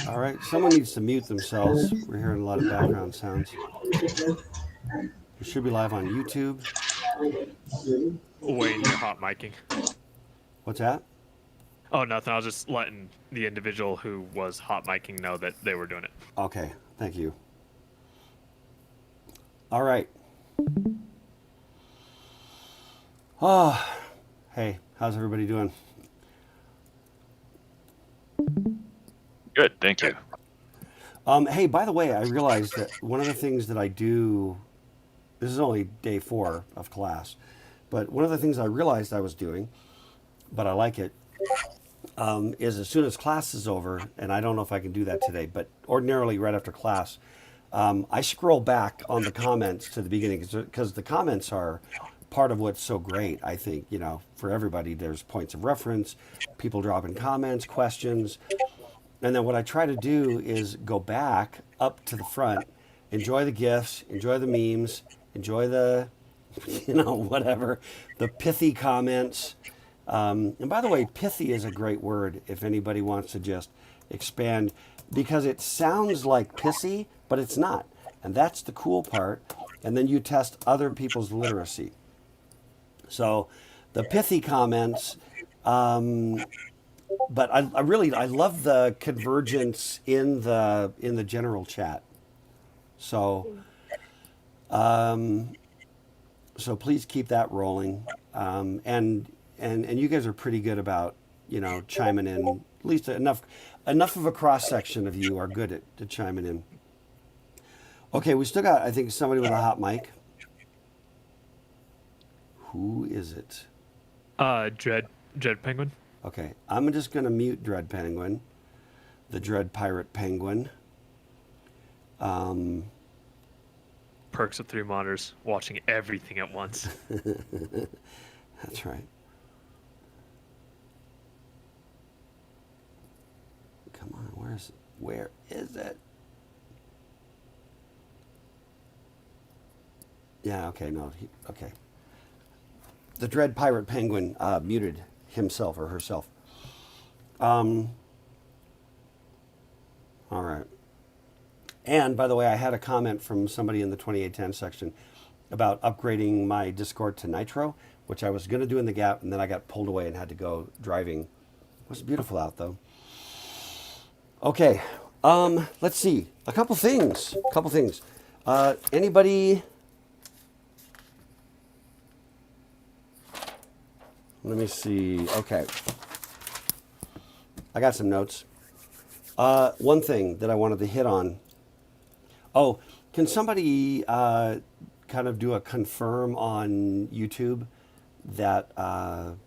All right, someone needs to mute themselves. We're hearing a lot of background sounds. We should be live on YouTube. Wayne, you're hot micing. What's that? Oh, nothing. I was just letting the individual who was hot micing know that they were doing it. Okay, thank you. All right. Oh, hey, how's everybody doing? Good, thank you. Hey, by the way, I realized that one of the things that I do, this is only day 4 of class, but one of the things I realized I was doing, but I like it, is as soon as class is over, and I don't know if I can do that today, but ordinarily right after class, I scroll back on the comments to the beginning because the comments are part of what's so great, I think, for everybody. There's points of reference, people dropping comments, questions. And then what I try to do is go back up to the front, enjoy the GIFs, enjoy the memes, enjoy the, whatever, the pithy comments. And by the way, pithy is a great word if anybody wants to just expand, because it sounds like pissy, but it's not. And that's the cool part. And then you test other people's literacy. So the pithy comments, but I love the convergence in the general chat. So so please keep that rolling. And you guys are pretty good about chiming in. At least enough of a cross section of you are good at chiming in. Okay, we still got, I think, somebody with a hot mic. Who is it? Dread Penguin. Okay, I'm just going to mute Dread Penguin, the Dread Pirate Penguin. Perks of 3 monitors, watching everything at once. That's right. Come on, where is it? Yeah, okay, no, okay. The Dread Pirate Penguin muted himself or herself. All right. And by the way, I had a comment from somebody in the 2810 section about upgrading my Discord to Nitro, which I was going to do in the Gap, and then I got pulled away and had to go driving. It was beautiful out, though. Okay, let's see. A couple things. Anybody? Let me see. Okay. I got some notes. One thing that I wanted to hit on. Oh, can somebody kind of do a confirm on YouTube that that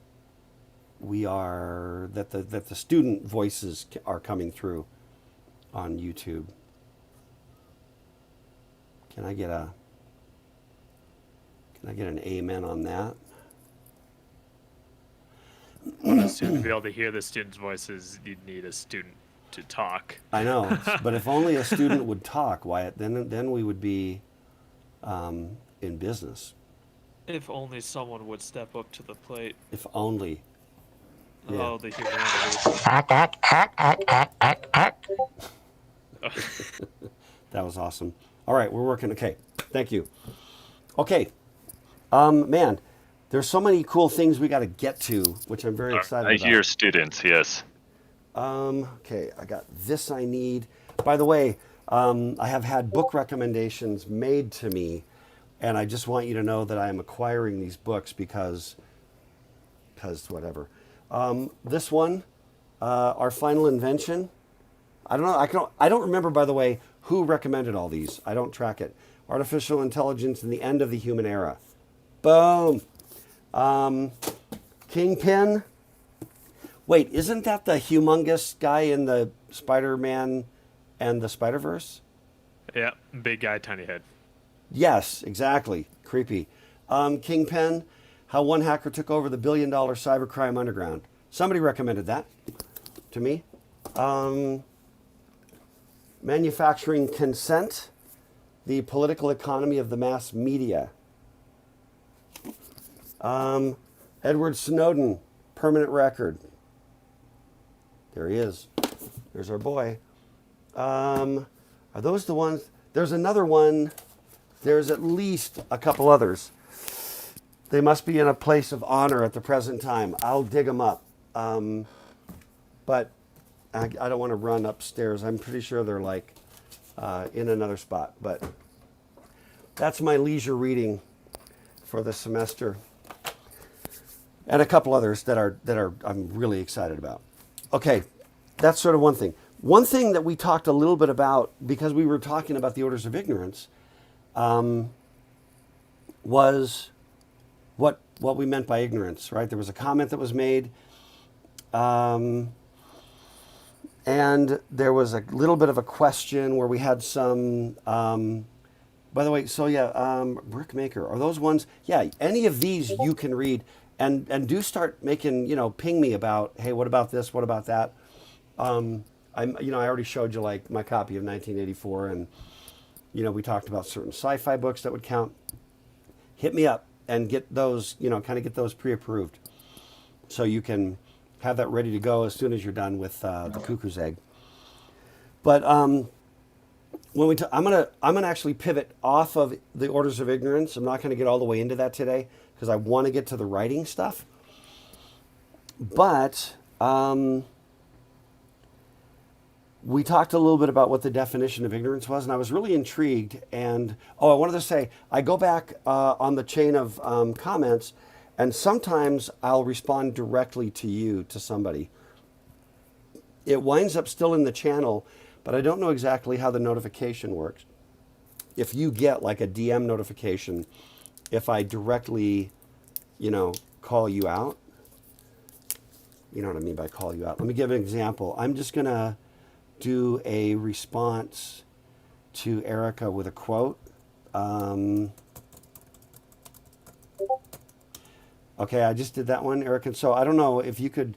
the student voices are coming through on YouTube? Can I get an amen on that? To be able to hear the students' voices, you'd need a student to talk. I know, but if only a student would talk, Wyatt, then we would be in business. If only someone would step up to the plate. If only. Yeah. Oh, the humanity. That was awesome. All right, we're working. Okay, thank you. Okay, man, there's so many cool things we got to get to, which I'm very excited about. I hear students, yes. Okay, I got this I need. By the way, I have had book recommendations made to me, and I just want you to know that I am acquiring these books because whatever. This one, Our Final Invention. I don't know. I don't remember, by the way, who recommended all these. I don't track it. Artificial Intelligence and the End of the Human Era. Boom. Kingpin. Wait, isn't that the humongous guy in the Spider-Man and the Spider-Verse? Yeah, big guy, tiny head. Yes, exactly. Creepy. Kingpin, How One Hacker Took Over the $1 billion Cybercrime Underground. Somebody recommended that to me. Manufacturing consent, the political economy of the mass media. Edward Snowden, permanent record. There he is. There's our boy. Are those the ones? There's another one. There's at least a couple others. They must be in a place of honor at the present time. I'll dig them up. But I don't want to run upstairs. I'm pretty sure they're like in another spot. But that's my leisure reading for the semester. And a couple others that are I'm really excited about. Okay, that's sort of one thing. One thing that we talked a little bit about, because we were talking about the orders of ignorance, was what we meant by ignorance, right? There was a comment that was made, and there was a little bit of a question where we had some. By the way, so yeah, Brickmaker, are those ones? Yeah, any of these you can read, and do start making, ping me about, hey, what about this? What about that? I already showed you like my copy of 1984, and we talked about certain sci-fi books that would count. Hit me up and get those, kind of get those pre-approved, so you can have that ready to go as soon as you're done with the Cuckoo's Egg. But when I'm gonna actually pivot off of the orders of ignorance. I'm not going to get all the way into that today because I want to get to the writing stuff. But we talked a little bit about what the definition of ignorance was, and I was really intrigued. And I wanted to say, I go back on the chain of comments, and sometimes I'll respond directly to you, to somebody. It winds up still in the channel, but I don't know exactly how the notification works. If you get like a DM notification, if I directly, call you out, you know what I mean by call you out. Let me give an example. I'm just going to do a response to Erica with a quote. Okay, I just did that one, Erica. So I don't know if you could,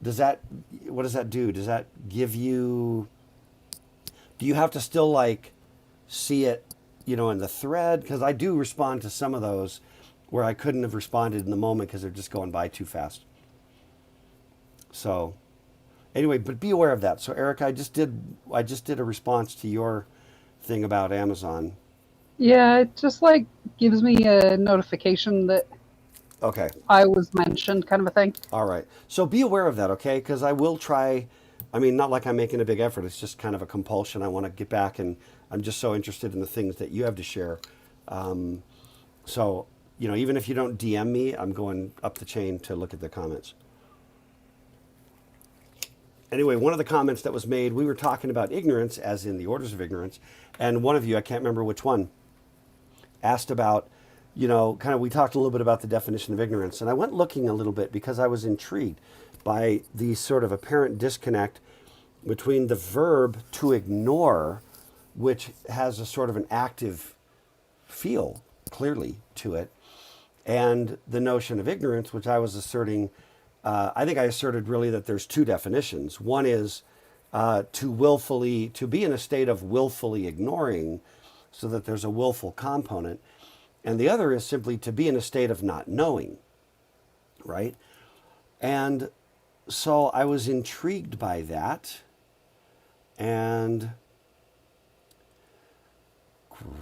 what does that do? Does that give you, do you have to still like see it, in the thread? Because I do respond to some of those where I couldn't have responded in the moment because they're just going by too fast. So anyway, but be aware of that. So Eric, I just did a response to your thing about Amazon. Yeah, it just like gives me a notification that I was mentioned, kind of a thing. All right. So be aware of that, okay? Because I will try. I mean, not like I'm making a big effort. It's just kind of a compulsion. I want to get back, and I'm just so interested in the things that you have to share. So, even if you don't DM me, I'm going up the chain to look at the comments. Anyway, one of the comments that was made, we were talking about ignorance, as in the orders of ignorance, and one of you, I can't remember which one, asked about, we talked a little bit about the definition of ignorance, and I went looking a little bit because I was intrigued by the sort of apparent disconnect between the verb to ignore, which has a sort of an active feel clearly to it, and the notion of ignorance, which I was asserting. I think I asserted really that there's two definitions. One is to be in a state of willfully ignoring, so that there's a willful component. And the other is simply to be in a state of not knowing, right? And so I was intrigued by that. And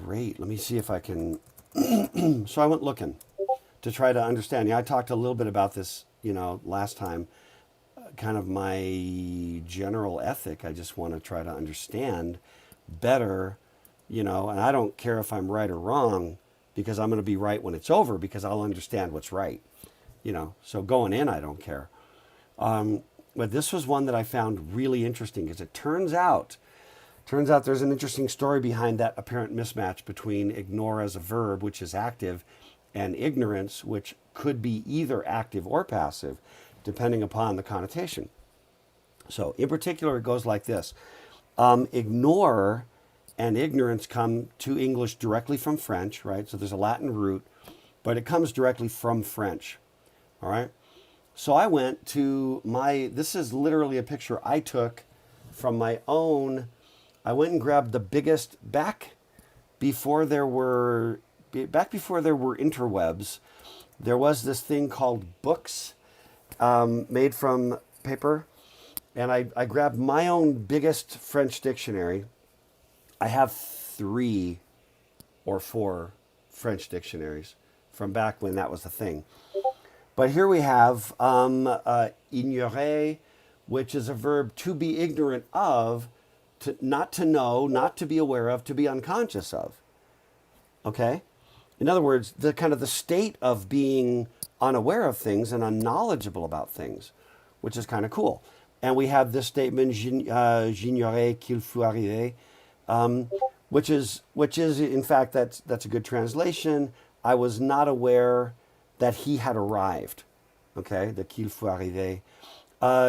great, let me see if I can. So I went looking to try to understand. I talked a little bit about this, last time, kind of my general ethic. I just want to try to understand better, and I don't care if I'm right or wrong, because I'm going to be right when it's over, because I'll understand what's right, so going in, I don't care. But this was one that I found really interesting, because it turns out there's an interesting story behind that apparent mismatch between ignore as a verb, which is active, and ignorance, which could be either active or passive, depending upon the connotation. So in particular, it goes like this. Ignore and ignorance come to English directly from French, right? So there's a Latin root, but it comes directly from French, all right? So I went to this is literally a picture I took from my own I went and grabbed the biggest back before there were interwebs. There was this thing called books made from paper, and I grabbed my own biggest French dictionary. I have 3 or 4 French dictionaries from back when that was a thing. But here we have ignorer, which is a verb to be ignorant of, not to know, not to be aware of, to be unconscious of. Okay? In other words, the kind of the state of being unaware of things and unknowledgeable about things, which is kind of cool. And we have this statement, j'ignorais qu'il fût arrivé, which is in fact, that's a good translation. I was not aware that he had arrived. Okay, the qu'il fût arrivé.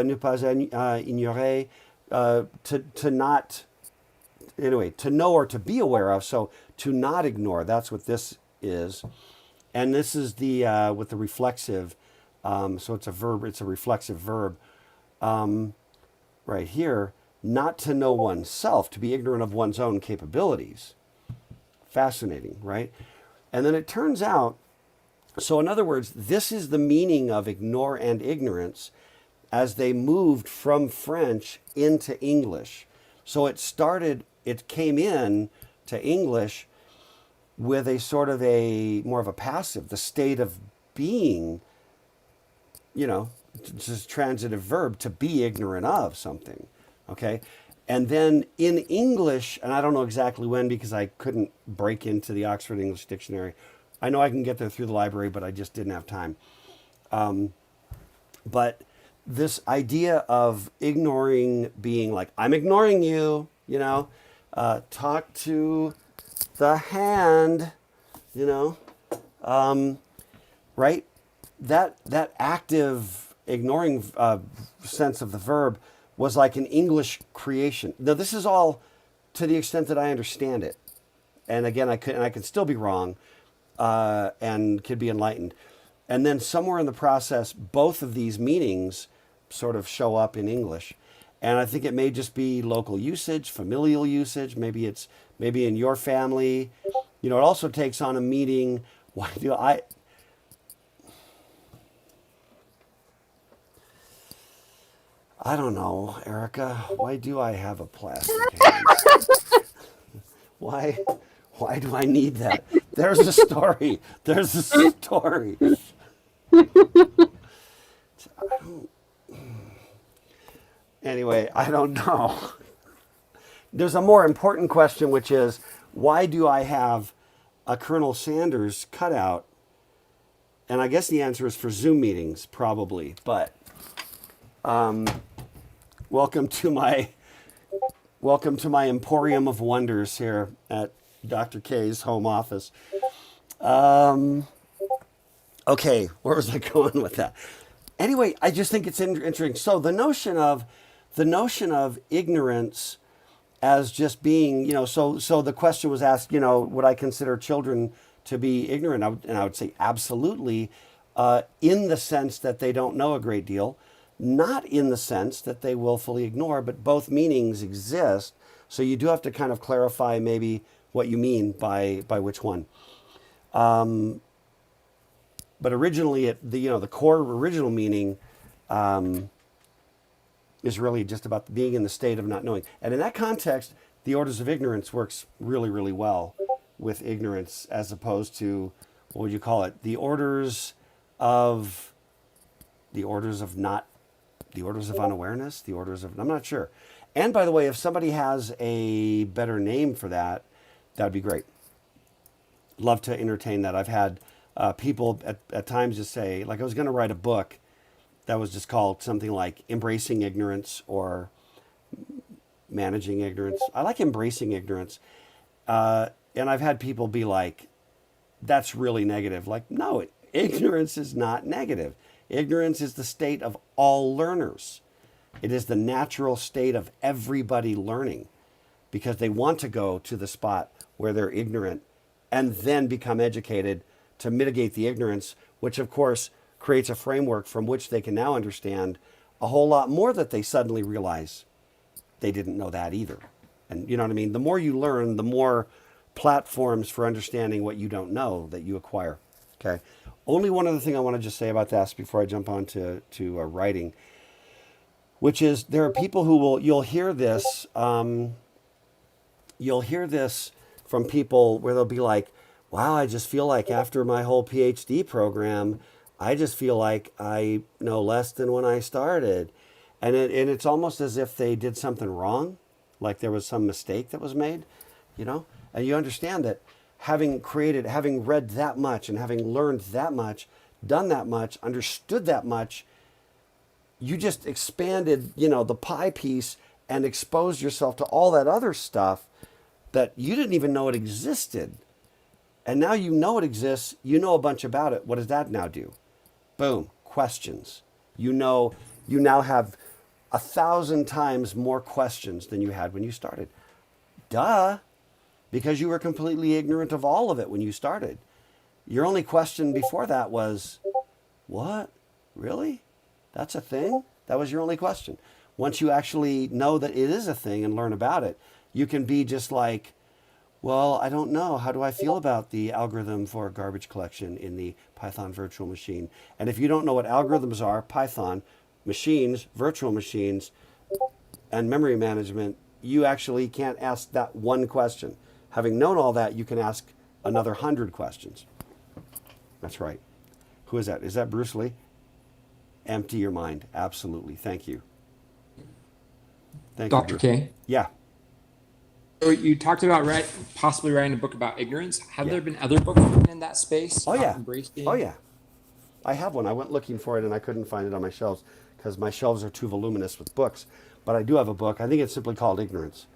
Ne pas ignorer, to not, anyway, to know or to be aware of. So to not ignore, that's what this is. And this is the with the reflexive. So it's a verb. It's a reflexive verb. Right here, not to know oneself, to be ignorant of one's own capabilities. Fascinating, right? And then it turns out, so in other words, this is the meaning of ignore and ignorance as they moved from French into English. So it came in to English with a sort of more of a passive, the state of being, just transitive verb, to be ignorant of something, okay? And then in English, and I don't know exactly when because I couldn't break into the Oxford English Dictionary. I know I can get there through the library, but I just didn't have time. But this idea of ignoring, being like, I'm ignoring you, talk to the hand, right? That active ignoring sense of the verb was like an English creation. Now, this is all to the extent that I understand it. And again, I can still be wrong and could be enlightened. And then somewhere in the process, both of these meanings sort of show up in English. And I think it may just be local usage, familial usage. Maybe in your family. It also takes on a meaning. Why do I don't know, Erica. Why do I have a plastic hand? Why do I need that? There's a story. Anyway, I don't know. There's a more important question, which is, why do I have a Colonel Sanders cutout? And I guess the answer is for Zoom meetings, probably. But welcome to my emporium of wonders here at Dr. K's home office. Okay, where was I going with that? Anyway, I just think it's interesting. So the notion of ignorance as just being, so the question was asked, would I consider children to be ignorant? And I would say absolutely, in the sense that they don't know a great deal, not in the sense that they willfully ignore, but both meanings exist. So you do have to kind of clarify maybe what you mean by which one. But originally, the core original meaning is really just about being in the state of not knowing. And in that context, the orders of ignorance works really, really well with ignorance, as opposed to, what would you call it? The orders of unawareness, I'm not sure. And by the way, if somebody has a better name for that, that'd be great. Love to entertain that. I've had people at times just say, like, I was going to write a book that was just called something like Embracing Ignorance or Managing Ignorance. I like Embracing Ignorance. And I've had people be like, that's really negative. Like, no, ignorance is not negative. Ignorance is the state of all learners. It is the natural state of everybody learning, because they want to go to the spot where they're ignorant and then become educated to mitigate the ignorance, which of course creates a framework from which they can now understand a whole lot more that they suddenly realize they didn't know that either. And you know what I mean? The more you learn, the more platforms for understanding what you don't know that you acquire. Okay. Only one other thing I want to just say about that before I jump on to writing, which is there are people who will, you'll hear this from people where they'll be like, wow, I just feel like after my whole PhD program, I just feel like I know less than when I started. And it's almost as if they did something wrong, like there was some mistake that was made, you know? And you understand that having read that much and having learned that much, done that much, understood that much, you just expanded, you know, the pie piece and exposed yourself to all that other stuff that you didn't even know it existed. And now you know it exists, you know a bunch about it. What does that now do? Boom, questions. You now have 1,000 times more questions than you had when you started. Duh, because you were completely ignorant of all of it when you started. Your only question before that was, what? Really? That's a thing? That was your only question. Once you actually know that it is a thing and learn about it, you can be just like, well, I don't know. How do I feel about the algorithm for garbage collection in the Python virtual machine? And if you don't know what algorithms are, Python, machines, virtual machines, and memory management, you actually can't ask that one question. Having known all that, you can ask another 100 questions. That's right. Who is that? Is that Bruce Lee? Empty your mind. Absolutely. Thank you. Thank Dr. you, Bruce. K. Yeah. So you talked about possibly writing a book about ignorance. Have Yeah. there been other books written in that space? Oh, about yeah. Embracing? Oh, yeah. I have one. I went looking for it and I couldn't find it on my shelves because my shelves are too voluminous with books. But I do have a book. I think it's simply called Ignorance.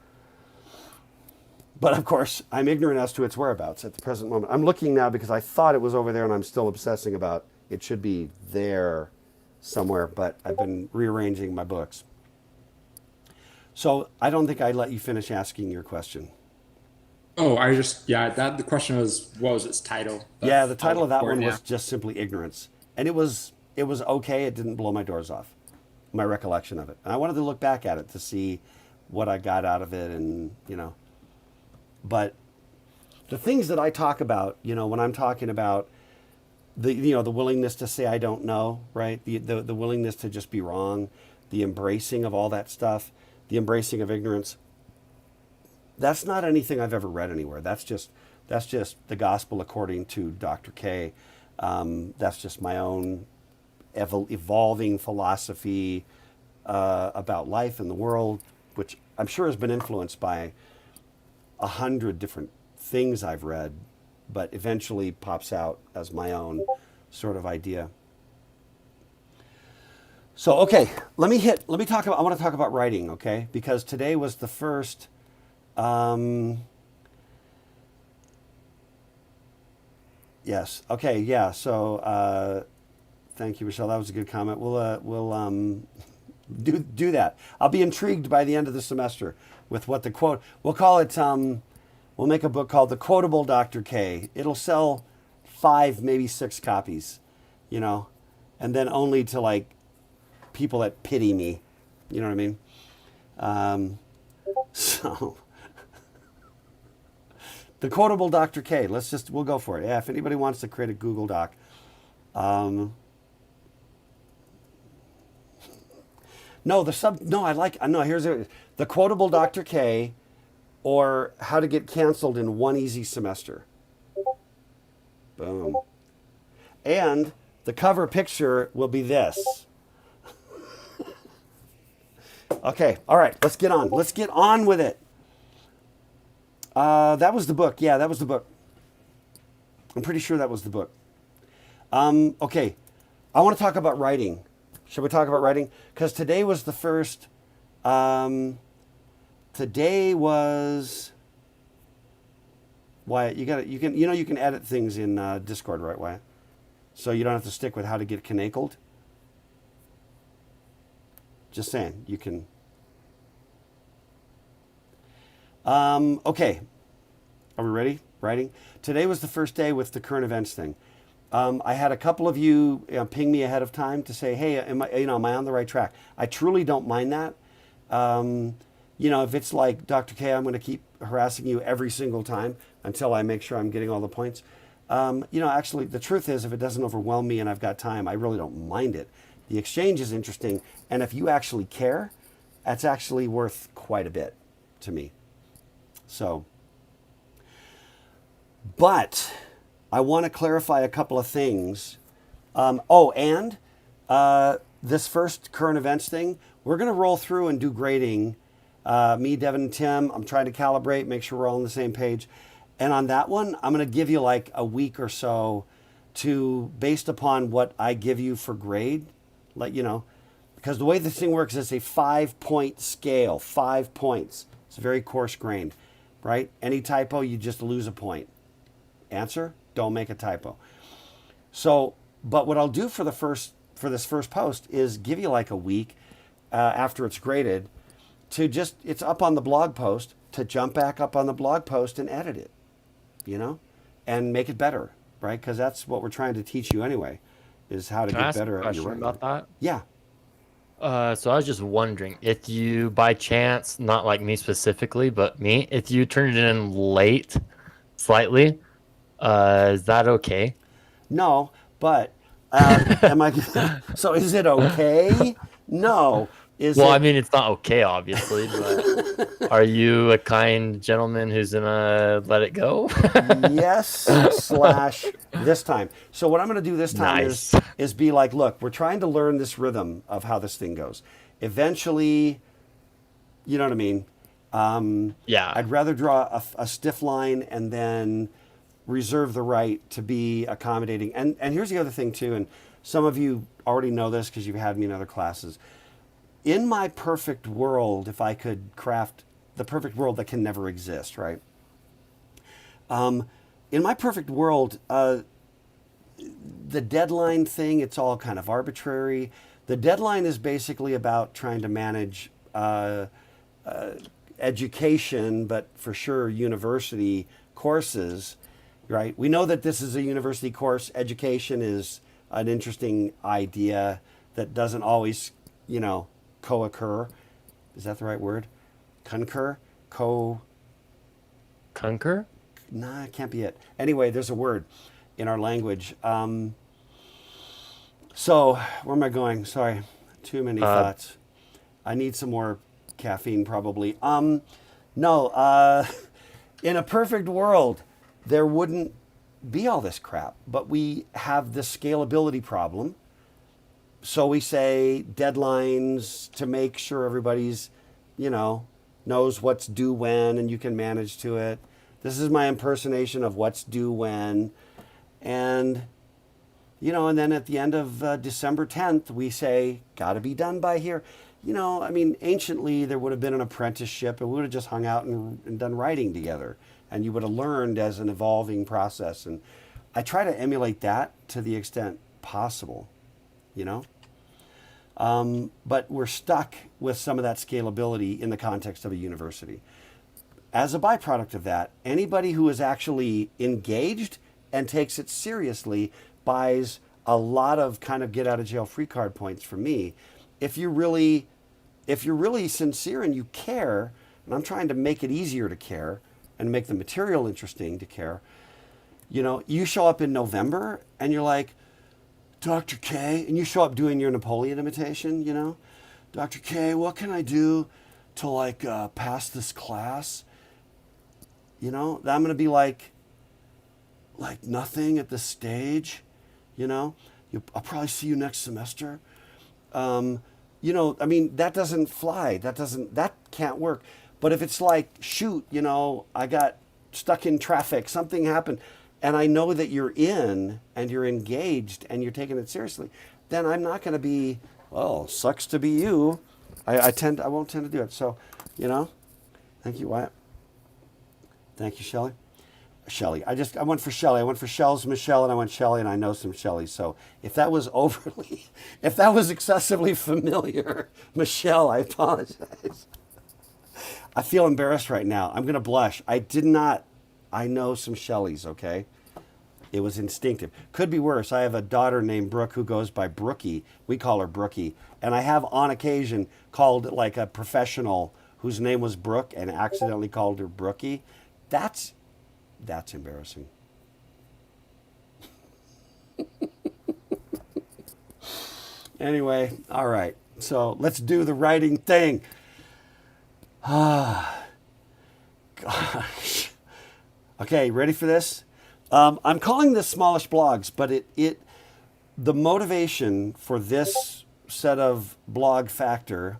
But of course, I'm ignorant as to its whereabouts at the present moment. I'm looking now because I thought it was over there and I'm still obsessing about it should be there somewhere, but I've been rearranging my books. So I don't think I let you finish asking your question. Oh, the question was, what was its title? Yeah, the title of that one was just simply Ignorance. And it was okay. It didn't blow my doors off, my recollection of it. And I wanted to look back at it to see what I got out of it and, you know. But the things that I talk about, you know, when I'm talking about the willingness to say I don't know, right? The willingness to just be wrong, the embracing of all that stuff, the embracing of ignorance. That's not anything I've ever read anywhere. That's just the gospel according to Dr. K. That's just my own evolving philosophy about life and the world, which I'm sure has been influenced by 100 different things I've read, but eventually pops out as my own sort of idea. So, okay, I want to talk about writing, okay? Because today was the first, yes, okay, yeah, so, thank you, Michelle, that was a good comment. We'll do that. I'll be intrigued by the end of the semester with what the quote, we'll call it, we'll make a book called The Quotable Dr. K. It'll sell 5, maybe 6 copies, you know, and then only to like people that pity me, you know what I mean? So, The Quotable Dr. K. We'll go for it. Yeah, if anybody wants to create a Google Doc. Here's it. The Quotable Dr. K, or How to Get Canceled in One Easy Semester. Boom. And the cover picture will be this. Okay, all right, let's get on. Let's get on with it. That was the book. Yeah, that was the book. I'm pretty sure that was the book. Okay, I want to talk about writing. Should we talk about writing? Because today was the first. Today was. Wyatt, you can edit things in Discord, right, Wyatt? So you don't have to stick with how to get canakled. Just saying, you can. Okay. Are we ready? Writing? Today was the first day with the current events thing. I had a couple of you ping me ahead of time to say, hey, am I on the right track? I truly don't mind that. if it's like, Dr. K, I'm going to keep harassing you every single time until I make sure I'm getting all the points. Actually, the truth is, if it doesn't overwhelm me and I've got time, I really don't mind it. The exchange is interesting. And if you actually care, that's actually worth quite a bit to me. So, but I want to clarify a couple of things. This first current events thing, we're going to roll through and do grading. Me, Devin, and Tim, I'm trying to calibrate, make sure we're all on the same page. And on that one, I'm going to give you like a week or so based upon what I give you for grade, because the way this thing works is a 5-point scale, 5 points. It's very coarse grained, right? Any typo, you just lose a point. Answer, don't make a typo. So, but what I'll do for this first post is give you like a week after it's graded it's up on the blog post, to jump back up on the blog post and edit it, and make it better, right? Because that's what we're trying to teach you anyway, is how to Can I get ask better a at your question writing. about that? Yeah. So I was just wondering if you, by chance, not like me specifically, but me, if you turned it in late, slightly, is that okay? No, but so is it okay? No. I mean, it's not okay, obviously, but are you a kind gentleman who's gonna let it go? Yes, / this time. So what I'm going to do this time is be like, look, we're trying to learn this rhythm of how this thing goes. Eventually, you know what I mean? Yeah. I'd rather draw a stiff line and then reserve the right to be accommodating. And here's the other thing too, and some of you already know this because you've had me in other classes. In my perfect world, if I could craft the perfect world that can never exist, right? In my perfect world, the deadline thing, it's all kind of arbitrary. The deadline is basically about trying to manage education, but for sure university courses, right? We know that this is a university course. Education is an interesting idea that doesn't always, co-occur. Is that the right word? Concur? Concur? Nah, it can't be it. Anyway, there's a word in our language. So where am I going? Sorry, too many thoughts. I need some more caffeine probably. No, in a perfect world, there wouldn't be all this crap, but we have this scalability problem. So we say deadlines to make sure everybody's, knows what's due when and you can manage to it. This is my impersonation of what's due when. And, and then at the end of December 10th, we say, got to be done by here. Anciently, there would have been an apprenticeship and we would have just hung out and done writing together. And you would have learned as an evolving process. And I try to emulate that to the extent possible, But we're stuck with some of that scalability in the context of a university. As a byproduct of that, anybody who is actually engaged and takes it seriously buys a lot of kind of get out of jail free card points from me. If you're really sincere and you care, and I'm trying to make it easier to care and make the material interesting to care, you show up in November and you're like, Dr. K, and you show up doing your Napoleon imitation, Dr. K, what can I do to pass this class? I'm going to be like nothing at this stage, I'll probably see you next semester. That doesn't fly. That can't work. But if it's like, shoot, I got stuck in traffic, something happened, and I know that you're in and you're engaged and you're taking it seriously, then I'm not going to be, well, sucks to be you. I won't tend to do it. So, thank you, Wyatt. Thank you, Shelley. I went for Shelley. I went for Shell's Michelle, and I went Shelley, and I know some Shelleys. So if that was excessively familiar, Michelle, I apologize. I feel embarrassed right now. I'm going to blush. I know some Shelleys, okay? It was instinctive. Could be worse. I have a daughter named Brooke who goes by Brookie. We call her Brookie. And I have on occasion called like a professional whose name was Brooke and accidentally called her Brookie. That's embarrassing. Anyway, all right. So let's do the writing thing. Ah, gosh. Okay, ready for this? I'm calling this Smallish Blogs, but the motivation for this set of blog factor.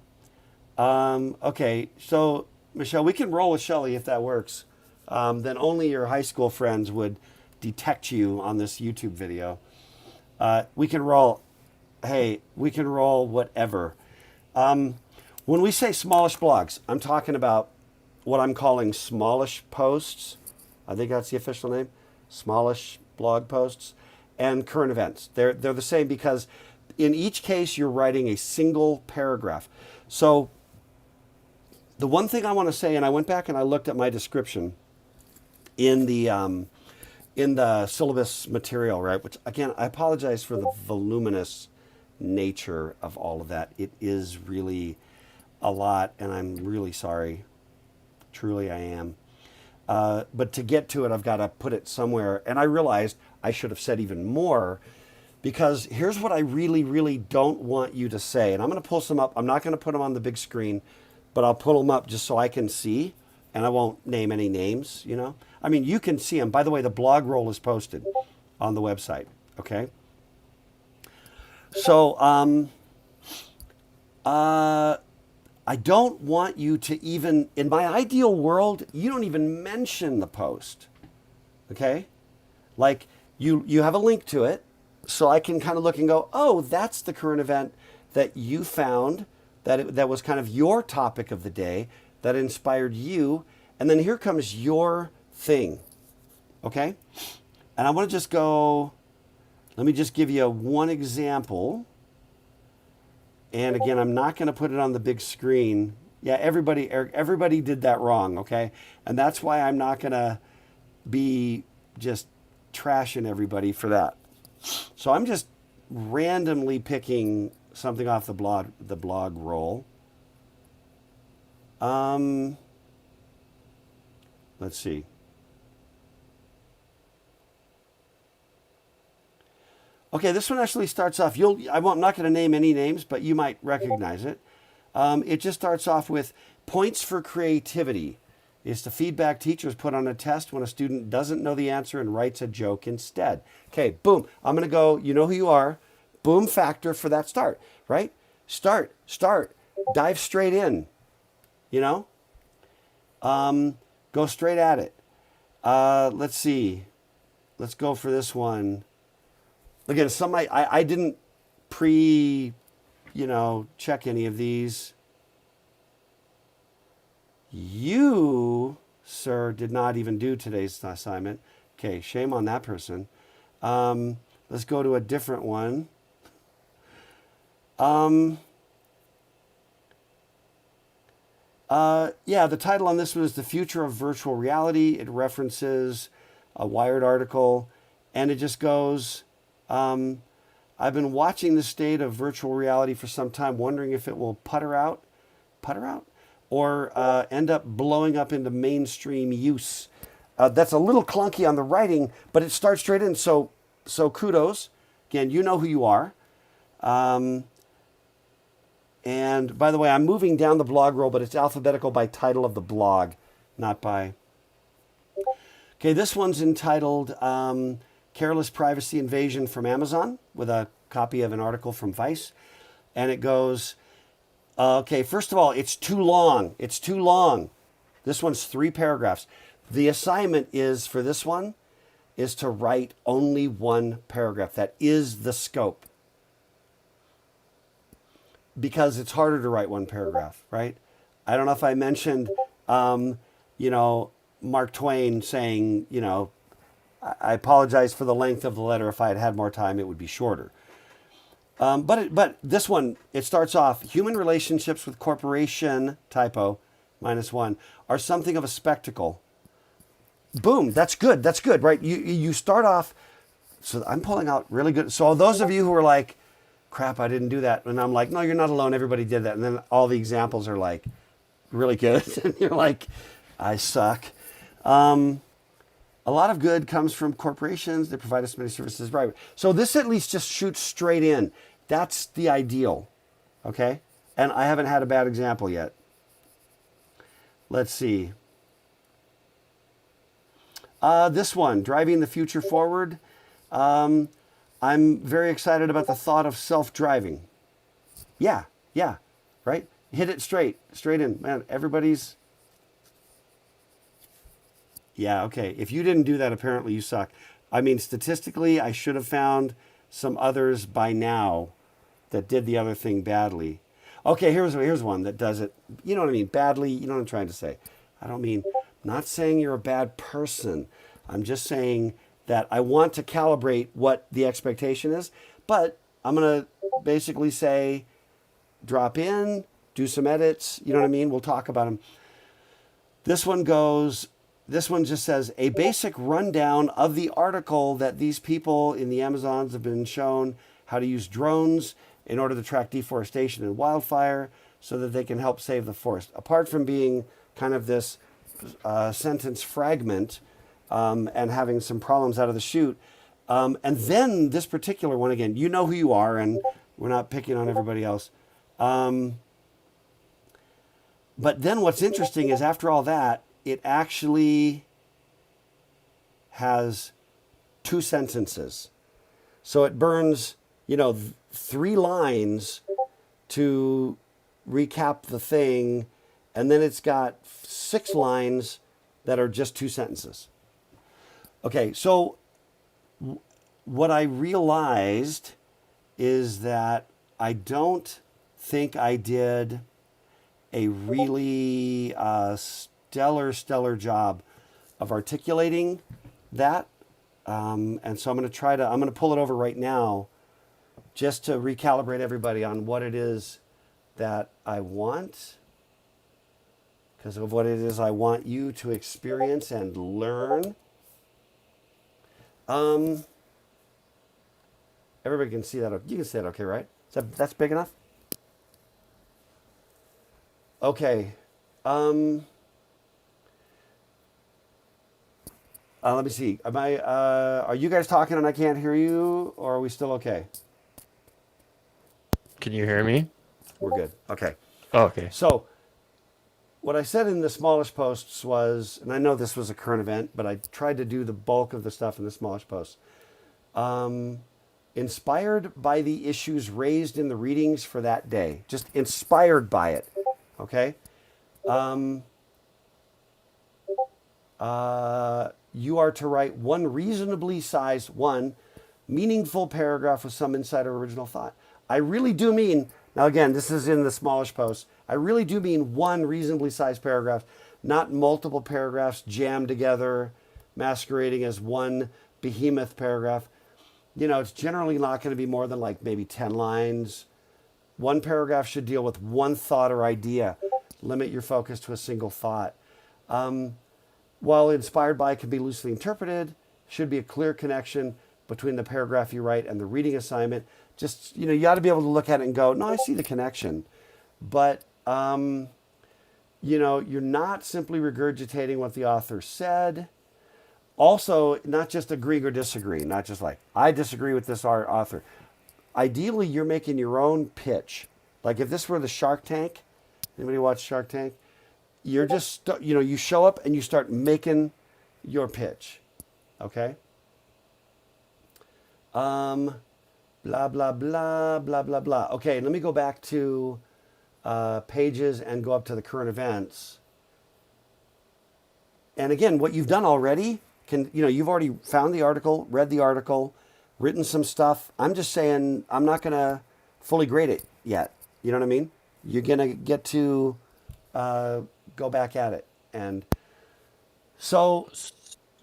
Okay, so Michelle, we can roll with Shelley if that works. Then only your high school friends would detect you on this YouTube video. We can roll. Hey, we can roll whatever. When we say Smallish Blogs, I'm talking about what I'm calling Smallish Posts. I think that's the official name. Smallish blog posts and current events. They're the same because in each case you're writing a single paragraph. So the one thing I want to say, and I went back and I looked at my description in the syllabus material, right? Which again, I apologize for the voluminous nature of all of that. It is really a lot, and I'm really sorry. Truly, I am. But to get to it, I've got to put it somewhere. And I realized I should have said even more, because here's what I really, really don't want you to say. And I'm going to pull some up. I'm not going to put them on the big screen, but I'll pull them up just so I can see. And I won't name any names, you know. I mean, you can see them. By the way, the blog roll is posted on the website, okay? So, I don't want you to even, in my ideal world, you don't even mention the post, okay? Like, you have a link to it, so I can kind of look and go, oh, that's the current event that you found, that was kind of your topic of the day, that inspired you, and then here comes your thing, okay? And I want to just go, let me just give you one example. And again, I'm not going to put it on the big screen. Yeah, everybody did that wrong, okay? And that's why I'm not going to be just trashing everybody for that. So I'm just randomly picking something off the blog roll. Let's see. Okay, this one actually starts off, I'm not going to name any names, but you might recognize it. It just starts off with points for creativity. It's the feedback teachers put on a test when a student doesn't know the answer and writes a joke instead. Okay, boom. I'm going to go, you know who you are. Boom factor for that start, right? Start. Dive straight in, you know? Go straight at it. Let's see. Let's go for this one. Again, I didn't check any of these. You, sir, did not even do today's assignment. Okay, shame on that person. Let's go to a different one. The title on this one is The Future of Virtual Reality. It references a Wired article, and it just goes... I've been watching the state of virtual reality for some time, wondering if it will putter out, or end up blowing up into mainstream use. That's a little clunky on the writing, but it starts straight in. So kudos. Again, you know who you are. And by the way, I'm moving down the blog roll, but it's alphabetical by title of the blog, not by... Okay, this one's entitled... Careless Privacy Invasion from Amazon, with a copy of an article from Vice. And it goes, okay, first of all, it's too long. This one's 3 paragraphs. The assignment is, for this one, is to write only 1 paragraph. That is the scope. Because it's harder to write 1 paragraph, right? I don't know if I mentioned, Mark Twain saying, I apologize for the length of the letter. If I had had more time, it would be shorter. But this one, it starts off, human relationships with corporation, typo, -1, are something of a spectacle. Boom, that's good, right? You start off, so I'm pulling out really good. So those of you who are like, crap, I didn't do that. And I'm like, no, you're not alone. Everybody did that. And then all the examples are like really good. And you're like, I suck. A lot of good comes from corporations. They provide us many services. Right. So this at least just shoots straight in. That's the ideal. Okay. And I haven't had a bad example yet. Let's see. This one, driving the future forward. I'm very excited about the thought of self-driving. Yeah. Right. Hit it straight in. Man, everybody's. Yeah, okay. If you didn't do that, apparently you suck. I mean, statistically, I should have found some others by now that did the other thing badly. Okay, here's one that does it. You know what I mean? Badly, you know what I'm trying to say. I don't mean, not saying you're a bad person. I'm just saying that I want to calibrate what the expectation is. But I'm going to basically say, drop in, do some edits. You know what I mean? We'll talk about them. This one just says, a basic rundown of the article that these people in the Amazons have been shown how to use drones in order to track deforestation and wildfire so that they can help save the forest. Apart from being kind of this sentence fragment and having some problems out of the chute. And then this particular one, again, you know who you are, and we're not picking on everybody else. But then what's interesting is after all that, it actually has 2 sentences. So it burns, 3 lines to recap the thing, and then it's got 6 lines that are just 2 sentences. Okay, so what I realized is that I don't think I did a really stellar job of articulating that. And so I'm going to pull it over right now just to recalibrate everybody on what it is that I want, because of what it is I want you to experience and learn. Everybody can see that. You can see that okay, right? That's big enough? Okay. Let me see. Are you guys talking and I can't hear you, or are we still okay? Can you hear me? We're good. Okay. Oh, okay. So what I said in the Smallish posts was, and I know this was a current event, but I tried to do the bulk of the stuff in the Smallish posts. Inspired by the issues raised in the readings for that day. Just inspired by it. Okay? You are to write one reasonably sized, meaningful paragraph with some insight or original thought. I really do mean, now again, this is in the Smallish post, I really do mean one reasonably sized paragraph, not multiple paragraphs jammed together, masquerading as one behemoth paragraph. It's generally not going to be more than like maybe 10 lines. One paragraph should deal with one thought or idea. Limit your focus to a single thought. While inspired by can be loosely interpreted, should be a clear connection between the paragraph you write and the reading assignment. Just, you ought to be able to look at it and go, no, I see the connection. But, you're not simply regurgitating what the author said. Also, not just agreeing or disagreeing, not just like, I disagree with this author. Ideally, you're making your own pitch. Like if this were the Shark Tank, anybody watch Shark Tank? You're just, you show up and you start making your pitch. Okay? Blah, blah, blah, blah, blah, blah. Okay, let me go back to pages and go up to the current events. And again, what you've done already, you've already found the article, read the article, written some stuff. I'm just saying I'm not going to fully grade it yet. You know what I mean? You're going to get to go back at it. And so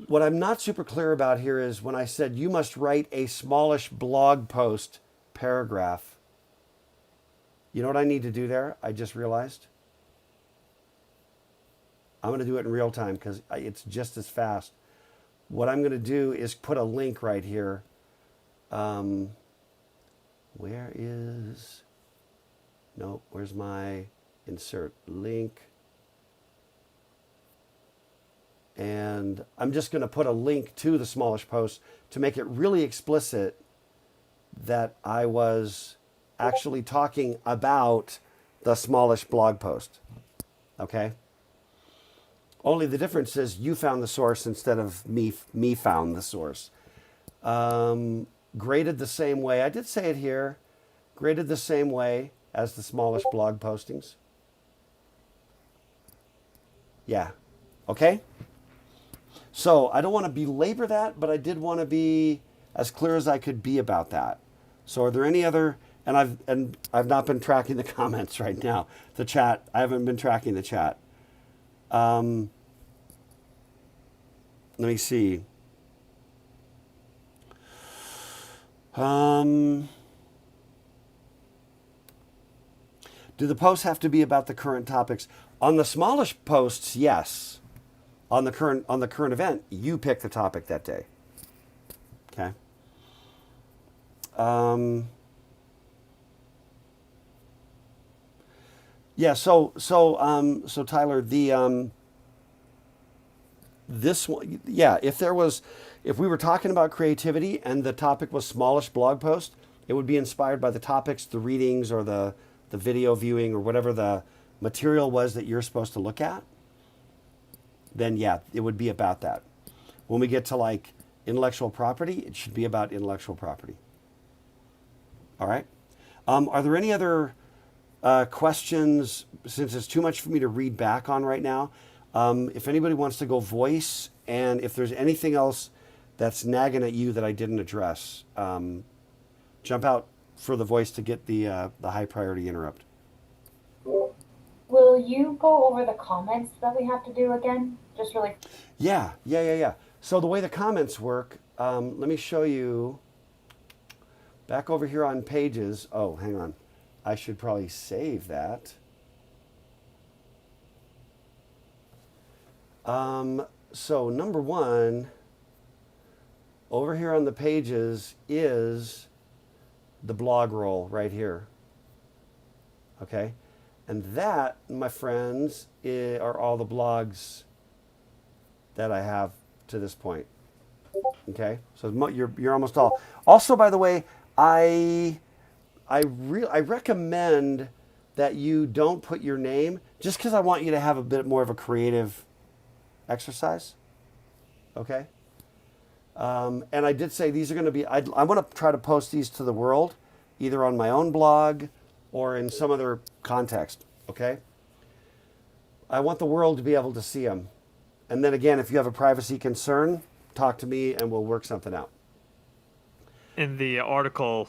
what I'm not super clear about here is when I said you must write a Smallish blog post paragraph. You know what I need to do there? I just realized. I'm going to do it in real time because it's just as fast. What I'm going to do is put a link right here. Where's my insert link? And I'm just going to put a link to the Smallish post to make it really explicit that I was actually talking about the Smallish blog post. Okay? Only the difference is you found the source instead of me found the source. Graded the same way. I did say it here. Graded the same way as the Smallish blog postings. Yeah. Okay? So I don't want to belabor that, but I did want to be as clear as I could be about that. So are there any other, and I've not been tracking the comments right now. The chat, I haven't been tracking the chat. Let me see. Do the posts have to be about the current topics? On the Smallish posts, yes. On the current event, you pick the topic that day. Okay. Yeah. So Tyler, this one, yeah. If we were talking about creativity and the topic was Smallish blog post, it would be inspired by the topics, the readings, or the video viewing, or whatever the material was that you're supposed to look at. Then yeah, it would be about that. When we get to like intellectual property, it should be about intellectual property. All right. Are there any other questions, since it's too much for me to read back on right now? If anybody wants to go voice, and if there's anything else that's nagging at you that I didn't address, jump out for the voice to get the high priority interrupt. Will you go over the comments that we have to do again? Just really. Yeah. So the way the comments work, let me show you. Back over here on pages. Oh, hang on. I should probably save that. So number one, over here on the pages is the blog roll right here. Okay. And that, my friends, are all the blogs that I have to this point. Okay, so you're almost all. Also, by the way, I recommend that you don't put your name, just because I want you to have a bit more of a creative exercise. Okay. And I did say these are going to be. I want to try to post these to the world, either on my own blog or in some other context, okay? I want the world to be able to see them. And then again, if you have a privacy concern, talk to me and we'll work something out. In the article,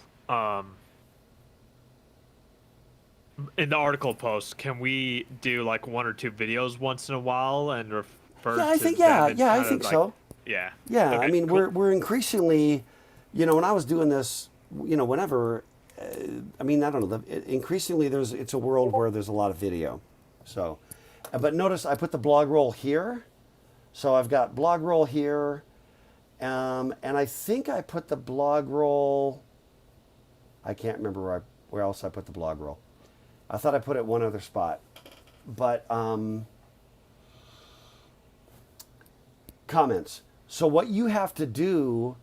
post, can we do like one or two videos once in a while and refer Yeah, I to think, them? yeah, I think so. Yeah. Yeah, Okay, I mean, cool. we're increasingly, when I was doing this, whenever, I don't know, increasingly it's a world where there's a lot of video. So, but notice I put the blog roll here. So I've got blog roll here. And I think I put the blog roll, I can't remember where else I put the blog roll. I thought I put it one other spot. But comments. So what you have to do,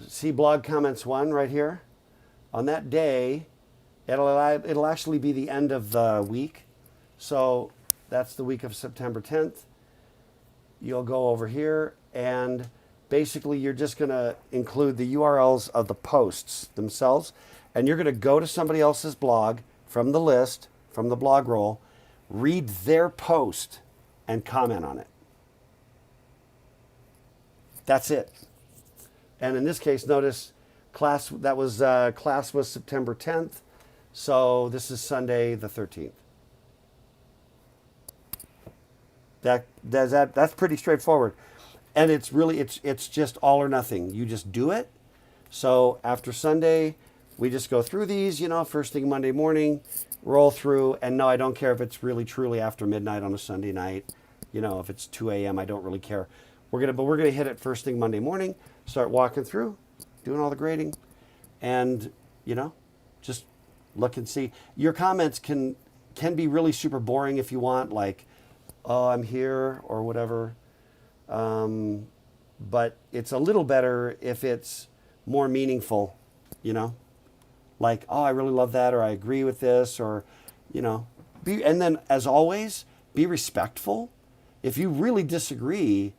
see blog comments 1 right here. On that day, it'll actually be the end of the week. So that's the week of September 10th. You'll go over here and basically you're just going to include the URLs of the posts themselves. And you're going to go to somebody else's blog from the list, from the blog roll, read their post and comment on it. That's it. And in this case, notice class was September 10th. So this is Sunday the 13th. That's pretty straightforward. And it's really, it's just all or nothing. You just do it. So after Sunday, we just go through these, first thing Monday morning, roll through. And no, I don't care if it's really truly after midnight on a Sunday night. If it's 2 a.m., I don't really care. We're gonna hit it first thing Monday morning, start walking through, doing all the grading, and just look and see. Your comments can can be really super boring if you want, like, oh, I'm here or whatever. But it's a little better if it's more meaningful, you know? Like, oh, I really love that, or I agree with this, or, you know. And then, as always, be respectful. If you really disagree,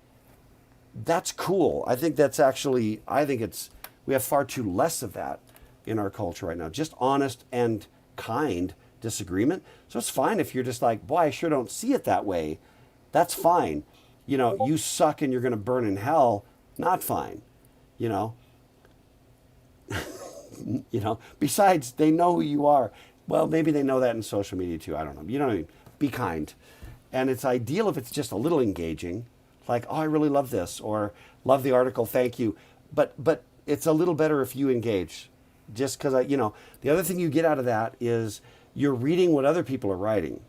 that's cool. I think we have far too less of that in our culture right now. Just honest and kind disagreement. So it's fine if you're just like, boy, I sure don't see it that way. That's fine. You know, you suck and you're going to burn in hell. Not fine. You know. You know. Besides, they know who you are. Well, maybe they know that in social media too. I don't know. You know what I mean? Be kind. And it's ideal if it's just a little engaging. Like, oh, I really love this, or love the article, thank you. But it's a little better if you engage. Just because, the other thing you get out of that is you're reading what other people are writing.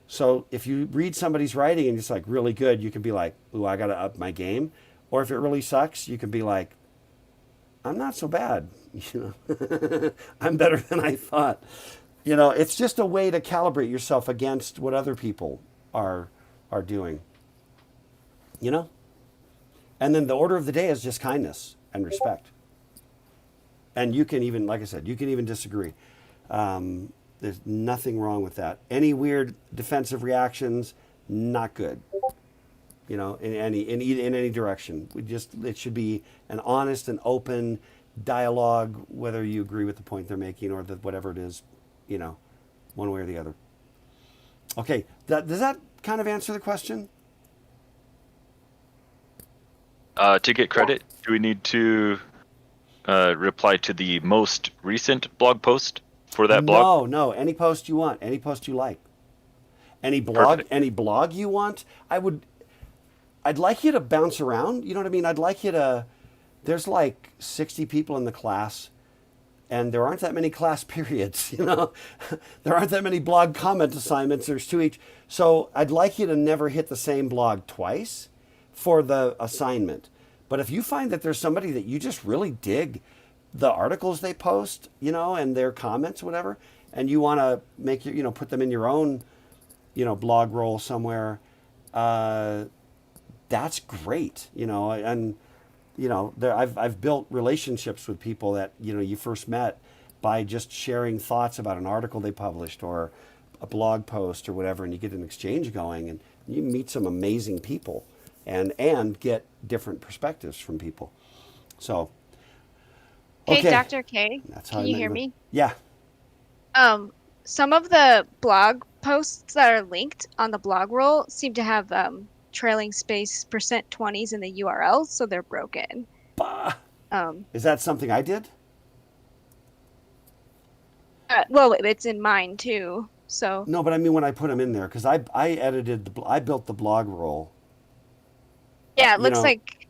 So if you read somebody's writing and it's like really good, you can be like, ooh, I got to up my game. Or if it really sucks, you can be like, I'm not so bad. I'm better than I thought. It's just a way to calibrate yourself against what other people are doing. And then the order of the day is just kindness and respect. And you can even, like I said, you can even disagree. There's nothing wrong with that. Any weird defensive reactions, not good. In any direction. It should be an honest and open dialogue, whether you agree with the point they're making or whatever it is, one way or the other. Okay, does that kind of answer the question? To get credit, do we need to reply to the most recent blog post for that blog? No. Any post you want, any post you like, any blog, Perfect. any blog you want. I'd like you to bounce around. You know what I mean? I'd like you to. There's like 60 people in the class, and there aren't that many class periods. There aren't that many blog comment assignments. There's 2 each. So I'd like you to never hit the same blog twice for the assignment. But if you find that there's somebody that you just really dig the articles they post, and their comments, whatever, and you want to make your, put them in your own, blog roll somewhere, that's great, and, I've built relationships with people that, you first met by just sharing thoughts about an article they published or a blog post or whatever, and you get an exchange going and you meet some amazing people and get different perspectives from people. So, Hey, okay. Dr. K, That's how can I you met hear you. me? Yeah. Some of the blog posts that are linked on the blog roll seem to have trailing space %20s in the URL, so they're broken. Bah. Is that something I did? Well, it's in mine too, so. No, but I mean when I put them in there, because I I built the blog roll. Yeah, it looks like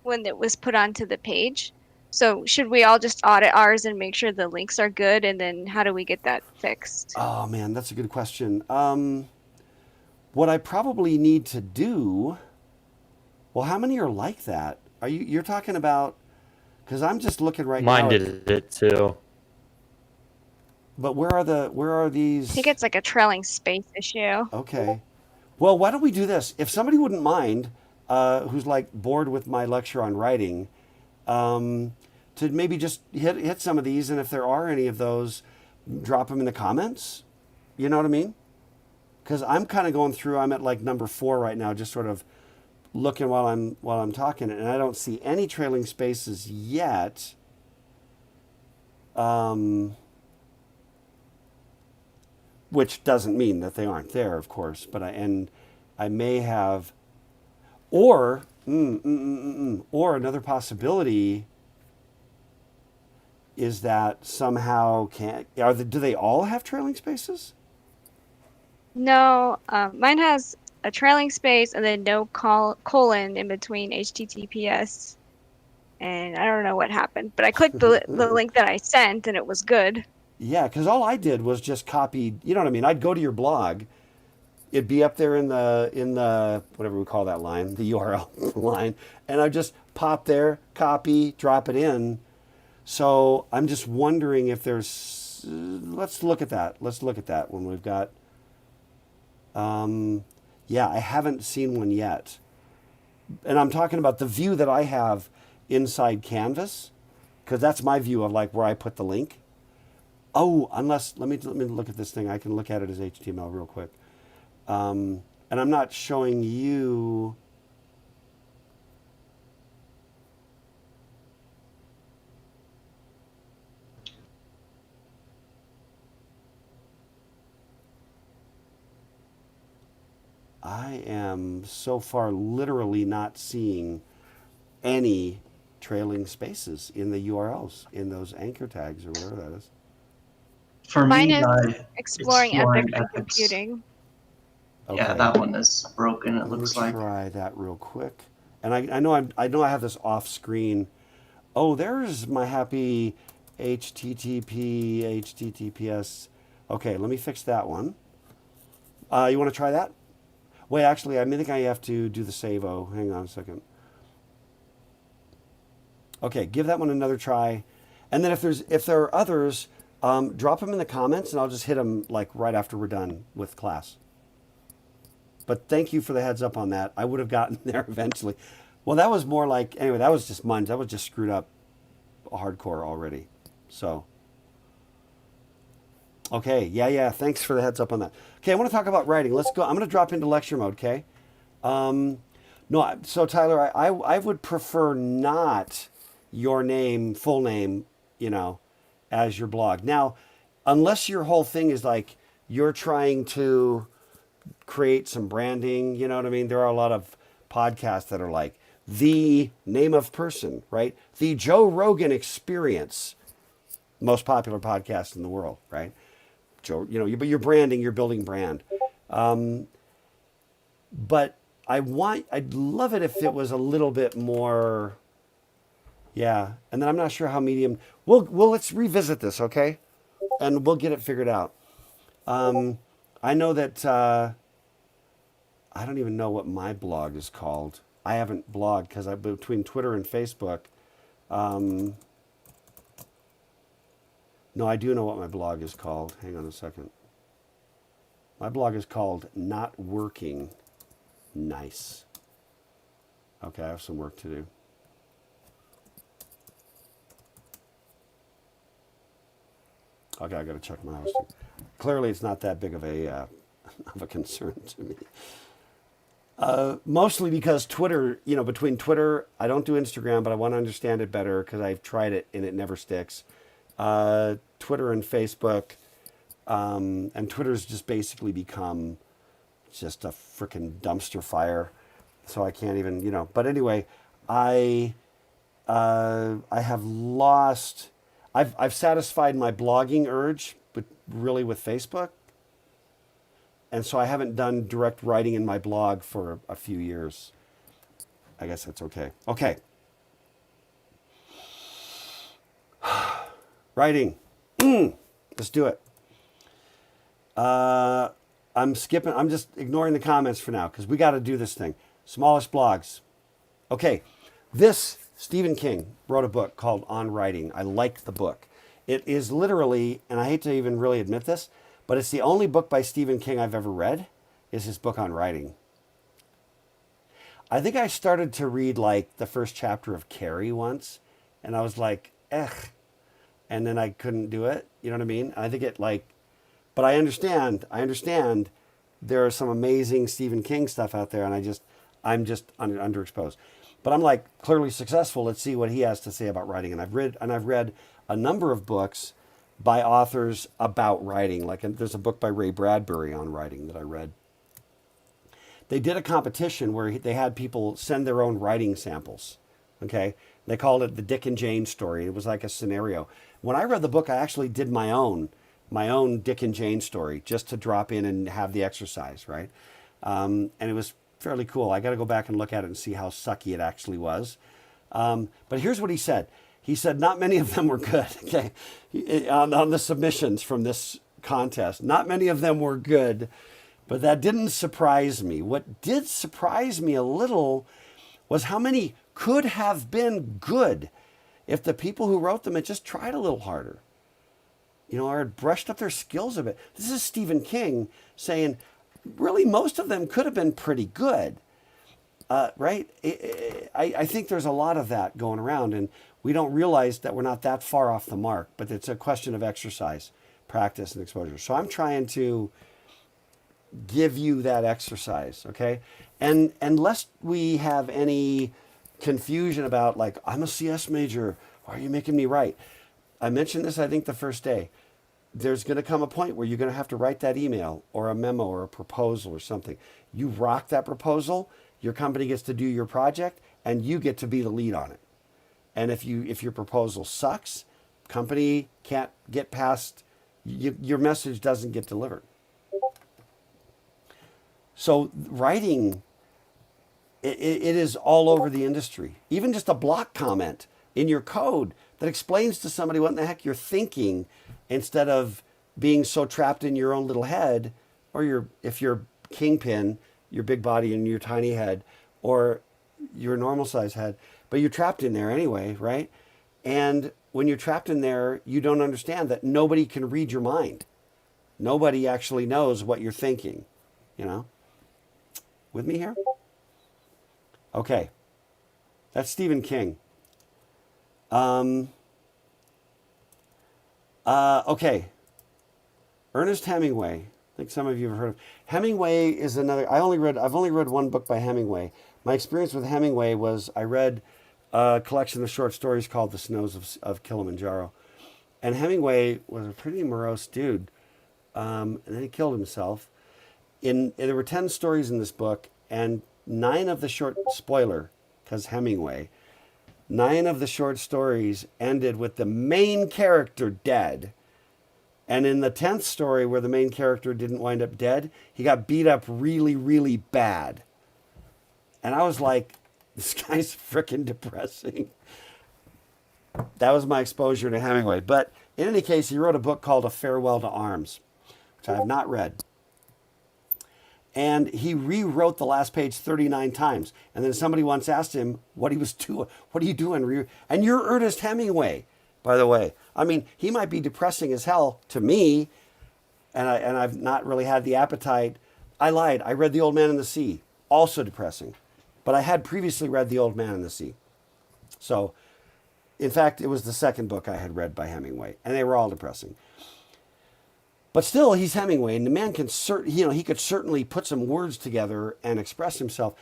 when it was put onto the page. So should we all just audit ours and make sure the links are good, and then how do we get that fixed? Oh man, that's a good question. What I probably need to do. Well, how many are like that? You're talking about? Because I'm just looking right now. Mine did it too. But where are these? I think it's like a trailing space issue. Okay. Well, why don't we do this? If somebody wouldn't mind, who's like bored with my lecture on writing, to maybe just hit some of these, and if there are any of those, drop them in the comments. You know what I mean? Because I'm kind of going through. I'm at like number 4 right now, just sort of looking while I'm talking, and I don't see any trailing spaces yet. Which doesn't mean that they aren't there, of course. But I may have, or another possibility is that somehow do they all have trailing spaces? No, mine has a trailing space and then no colon in between HTTPS. And I don't know what happened, but I clicked the link that I sent and it was good. Yeah, because all I did was just copy. You know what I mean? I'd go to your blog. It'd be up there in the whatever we call that line, the URL line, and I'd just pop there, copy, drop it in. So I'm just wondering if there's. Let's look at that. Let's look at that when we've got Yeah, I haven't seen one yet. And I'm talking about the view that I have inside Canvas, because that's my view of like where I put the link. Oh, unless, let me look at this thing. I can look at it as HTML real quick. And I'm not showing you. I am so far literally not seeing any trailing spaces in the URLs, in those anchor tags or whatever that is. For Mine me, is exploring ethics and ethics. computing. Okay. Yeah, that one is broken. It Let looks me like. try that real quick. And I know I have this off screen. Oh, there's my happy HTTPS. Okay, let me fix that one. You want to try that? Wait, actually, I think I have to do the save. Oh, hang on a second. Okay, give that one another try, and then if there are others, drop them in the comments, and I'll just hit them like right after we're done with class. But thank you for the heads up on that. I would have gotten there eventually. Well, that was more like, anyway, that was just munge. That was just screwed up hardcore already. So, okay, yeah. Thanks for the heads up on that. Okay, I want to talk about writing. Let's go. I'm going to drop into lecture mode, okay? No, so Tyler, I would prefer not your name, full name, as your blog. Now, unless your whole thing is like you're trying to create some branding, you know what I mean? There are a lot of podcasts that are like the name of person, right? The Joe Rogan Experience, most popular podcast in the world, right? Joe, but you're branding, you're building brand. But I'd love it if it was a little bit more, yeah. And then I'm not sure how Medium, let's revisit this, okay? And we'll get it figured out. I know that, I don't even know what my blog is called. I haven't blogged because between Twitter and Facebook. No, I do know what my blog is called. Hang on a second. My blog is called Not Working Nice. Okay, I have some work to do. Okay, I got to check my hosting. Clearly, it's not that big of a concern to me. Mostly because Twitter, between Twitter, I don't do Instagram, but I want to understand it better because I've tried it and it never sticks. Twitter and Facebook, and Twitter's just basically become just a freaking dumpster fire. So I can't even, but anyway, I have lost, I've satisfied my blogging urge, but really with Facebook. And so I haven't done direct writing in my blog for a few years. I guess that's okay. Okay. Writing. Let's do it. I'm just ignoring the comments for now because we got to do this thing. Smallish Blogs. Okay. Stephen King wrote a book called On Writing. I like the book. It is literally, and I hate to even really admit this, but it's the only book by Stephen King I've ever read, is his book on writing. I think I started to read like the first chapter of Carrie once, and I was like, and then I couldn't do it. You know what I mean? I think but I understand there are some amazing Stephen King stuff out there, and I'm just underexposed. But I'm like clearly successful. Let's see what he has to say about writing. And I've read a number of books by authors about writing. Like there's a book by Ray Bradbury on writing that I read. They did a competition where they had people send their own writing samples. Okay. They called it the Dick and Jane story. It was like a scenario. When I read the book, I actually did my own Dick and Jane story just to drop in and have the exercise. Right. And it was fairly cool. I got to go back and look at it and see how sucky it actually was. But here's what he said. He said not many of them were good. Okay, on the submissions from this contest, not many of them were good, but that didn't surprise me. What did surprise me a little was how many could have been good if the people who wrote them had just tried a little harder, or had brushed up their skills a bit. This is Stephen King saying, really most of them could have been pretty good, right? I think there's a lot of that going around, and we don't realize that we're not that far off the mark, but it's a question of exercise, practice, and exposure. So I'm trying to give you that exercise, okay? And lest we have any confusion about, like, I'm a CS major, why are you making me write? I mentioned this, I think, the first day. There's going to come a point where you're going to have to write that email or a memo or a proposal or something. You rock that proposal, your company gets to do your project, and you get to be the lead on it. And if your proposal sucks, company can't get past, your message doesn't get delivered. So writing, it is all over the industry. Even just a block comment in your code that explains to somebody what in the heck you're thinking, instead of being so trapped in your own little head, or if you're kingpin, your big body and your tiny head, or your normal size head, but you're trapped in there anyway, right? And when you're trapped in there, you don't understand that nobody can read your mind. Nobody actually knows what you're thinking, you know? With me here? Okay. That's Stephen King. Okay. Ernest Hemingway. I think some of you have heard of. Hemingway is another. I've only read one book by Hemingway. My experience with Hemingway was I read a collection of short stories called The Snows of Kilimanjaro. And Hemingway was a pretty morose dude. And then he killed himself. There were 10 stories in this book, and 9 of the spoiler, because Hemingway, 9 of the short stories ended with the main character dead. And in the 10th story, where the main character didn't wind up dead, he got beat up really, really bad. And I was like, this guy's freaking depressing. That was my exposure to Hemingway. But in any case, he wrote a book called A Farewell to Arms, which I have not read. And he rewrote the last page 39 times. And then somebody once asked him what he was doing. What are you doing? And you're Ernest Hemingway, by the way. I mean, he might be depressing as hell to me, and I've not really had the appetite. I lied. I read The Old Man and the Sea, also depressing. But I had previously read The Old Man and the Sea. So, in fact, it was the second book I had read by Hemingway, and they were all depressing. But still, he's Hemingway, and the man can he could certainly put some words together and express himself.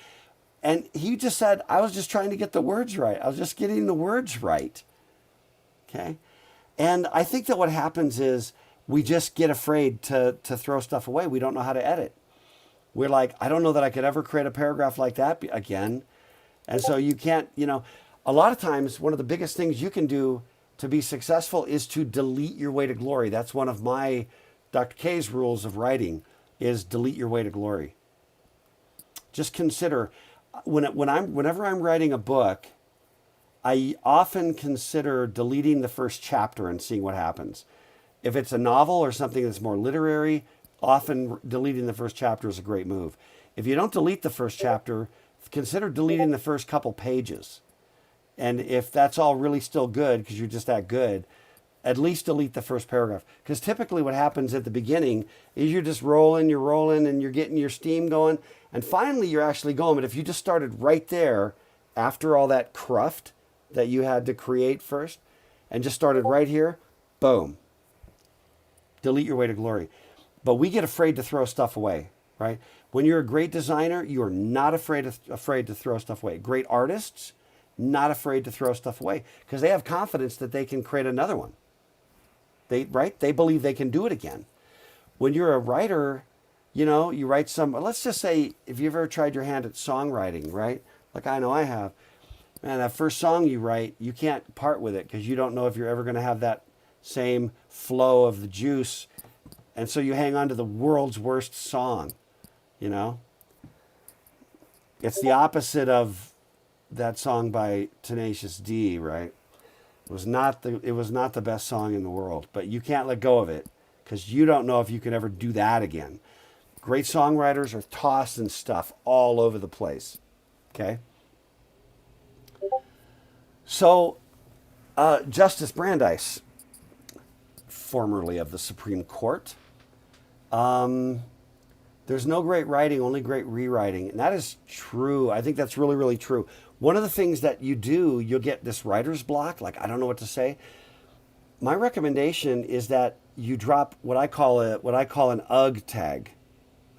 And he just said, I was just trying to get the words right. I was just getting the words right. Okay? And I think that what happens is we just get afraid to throw stuff away. We don't know how to edit. We're like, I don't know that I could ever create a paragraph like that again. And so you can't, a lot of times one of the biggest things you can do to be successful is to delete your way to glory. That's one of my Dr. K's rules of writing, is delete your way to glory. Just consider, whenever I'm writing a book, I often consider deleting the first chapter and seeing what happens. If it's a novel or something that's more literary, often deleting the first chapter is a great move. If you don't delete the first chapter, consider deleting the first couple pages. And if that's all really still good, because you're just that good, at least delete the first paragraph. Because typically what happens at the beginning is you're just rolling, and you're getting your steam going. And finally you're actually going. But if you just started right there after all that cruft that you had to create first, and just started right here, boom. Delete your way to glory. But we get afraid to throw stuff away, right? When you're a great designer, you are not afraid to throw stuff away. Great artists, not afraid to throw stuff away, because they have confidence that they can create another one. They believe they can do it again. When you're a writer, you write let's just say, if you've ever tried your hand at songwriting, right? Like I know I have. Man, that first song you write, you can't part with it because you don't know if you're ever going to have that same flow of the juice. And so you hang on to the world's worst song, It's the opposite of that song by Tenacious D, right? It was not the best song in the world, but you can't let go of it because you don't know if you can ever do that again. Great songwriters are tossing stuff all over the place. Okay? So, Justice Brandeis, formerly of the Supreme Court, There's no great writing, only great rewriting. And that is true. I think that's really, really true. One of the things that you do, you'll get this writer's block, like I don't know what to say. My recommendation is that you drop what I call an UG tag.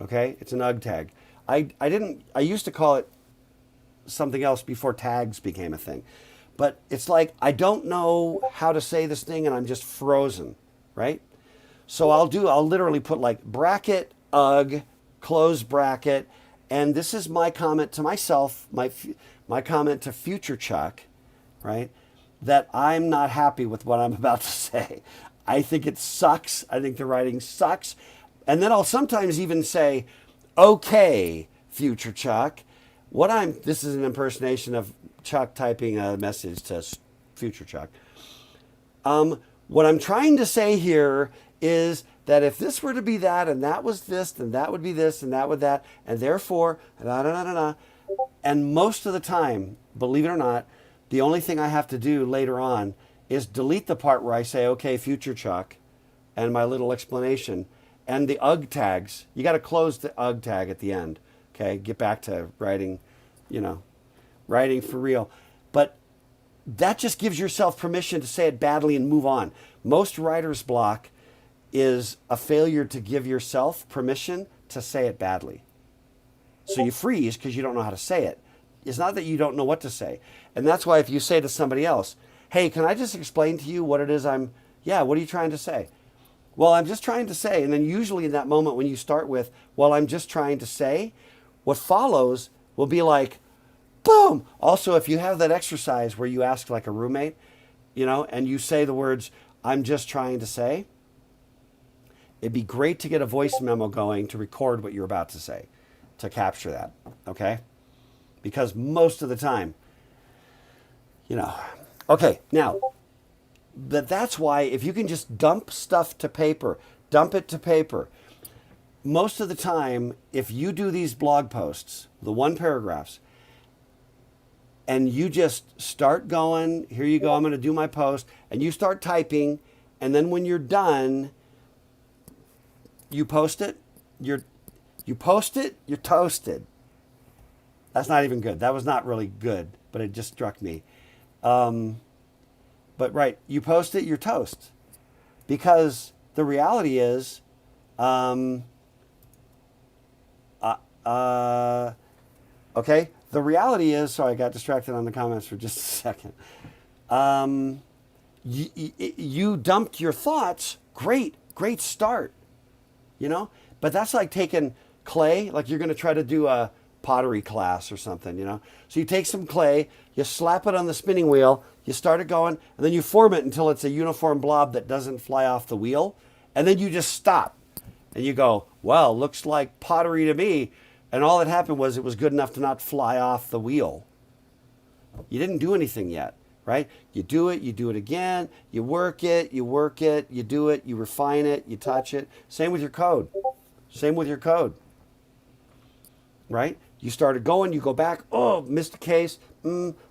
Okay? It's an UG tag. I used to call it something else before tags became a thing. But it's like I don't know how to say this thing and I'm just frozen, right? So I'll literally put like bracket UG, close bracket, and this is my comment to myself, my comment to future Chuck, right? That I'm not happy with what I'm about to say. I think it sucks. I think the writing sucks. And then I'll sometimes even say, okay, future Chuck, this is an impersonation of Chuck typing a message to future Chuck. What I'm trying to say here is that if this were to be that, and that was this, then that would be this, and that would that, and therefore, and most of the time, believe it or not, the only thing I have to do later on is delete the part where I say, okay, future Chuck, and my little explanation, and the UG tags. You got to close the UG tag at the end. Okay, get back to writing, writing for real. But that just gives yourself permission to say it badly and move on. Most writer's block is a failure to give yourself permission to say it badly. So you freeze because you don't know how to say it. It's not that you don't know what to say. And that's why if you say to somebody else, hey, can I just explain to you what it is what are you trying to say? Well, I'm just trying to say. And then usually in that moment when you start with, well, I'm just trying to say, what follows will be like, boom. Also, if you have that exercise where you ask like a roommate, and you say the words, I'm just trying to say, it'd be great to get a voice memo going to record what you're about to say, to capture that, okay? Because most of the time, Okay, now, but that's why if you can just dump stuff to paper, dump it to paper. Most of the time, if you do these blog posts, the one paragraphs, and you just start going, here you go, I'm going to do my post, and you start typing, and then when you're done, you post it, you're toasted. That's not even good. That was not really good, but it just struck me. But right, you post it, you're toast. Because the reality is, okay, the reality is, sorry, I got distracted on the comments for just a second. You dumped your thoughts, great start, but that's like taking clay, like you're going to try to do a pottery class or something, So you take some clay, you slap it on the spinning wheel, you start it going, and then you form it until it's a uniform blob that doesn't fly off the wheel, and then you just stop. And you go, well, looks like pottery to me. And all that happened was it was good enough to not fly off the wheel. You didn't do anything yet, right? You do it again, you work it, you do it, you refine it, you touch it. Same with your code. Right? You started going, you go back, oh, missed a case,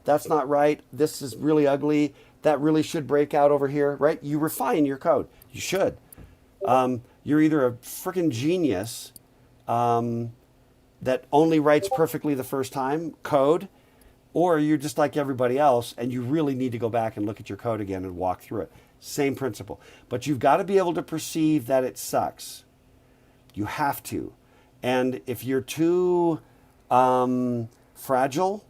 that's not right, this is really ugly, that really should break out over here, right? You refine your code. You should. You're either a freaking genius that only writes perfectly the first time, code, or you're just like everybody else and you really need to go back and look at your code again and walk through it. Same principle. But you've got to be able to perceive that it sucks. You have to. And if you're too fragile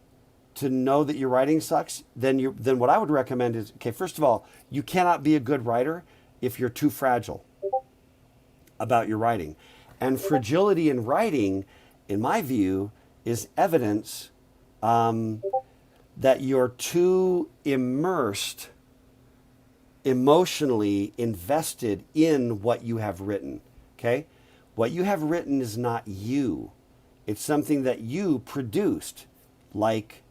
to know that your writing sucks, then what I would recommend is, okay, first of all, you cannot be a good writer if you're too fragile about your writing. And fragility in writing, in my view, is evidence that you're too immersed, emotionally invested in what you have written, okay? What you have written is not you. It's something that you produced, like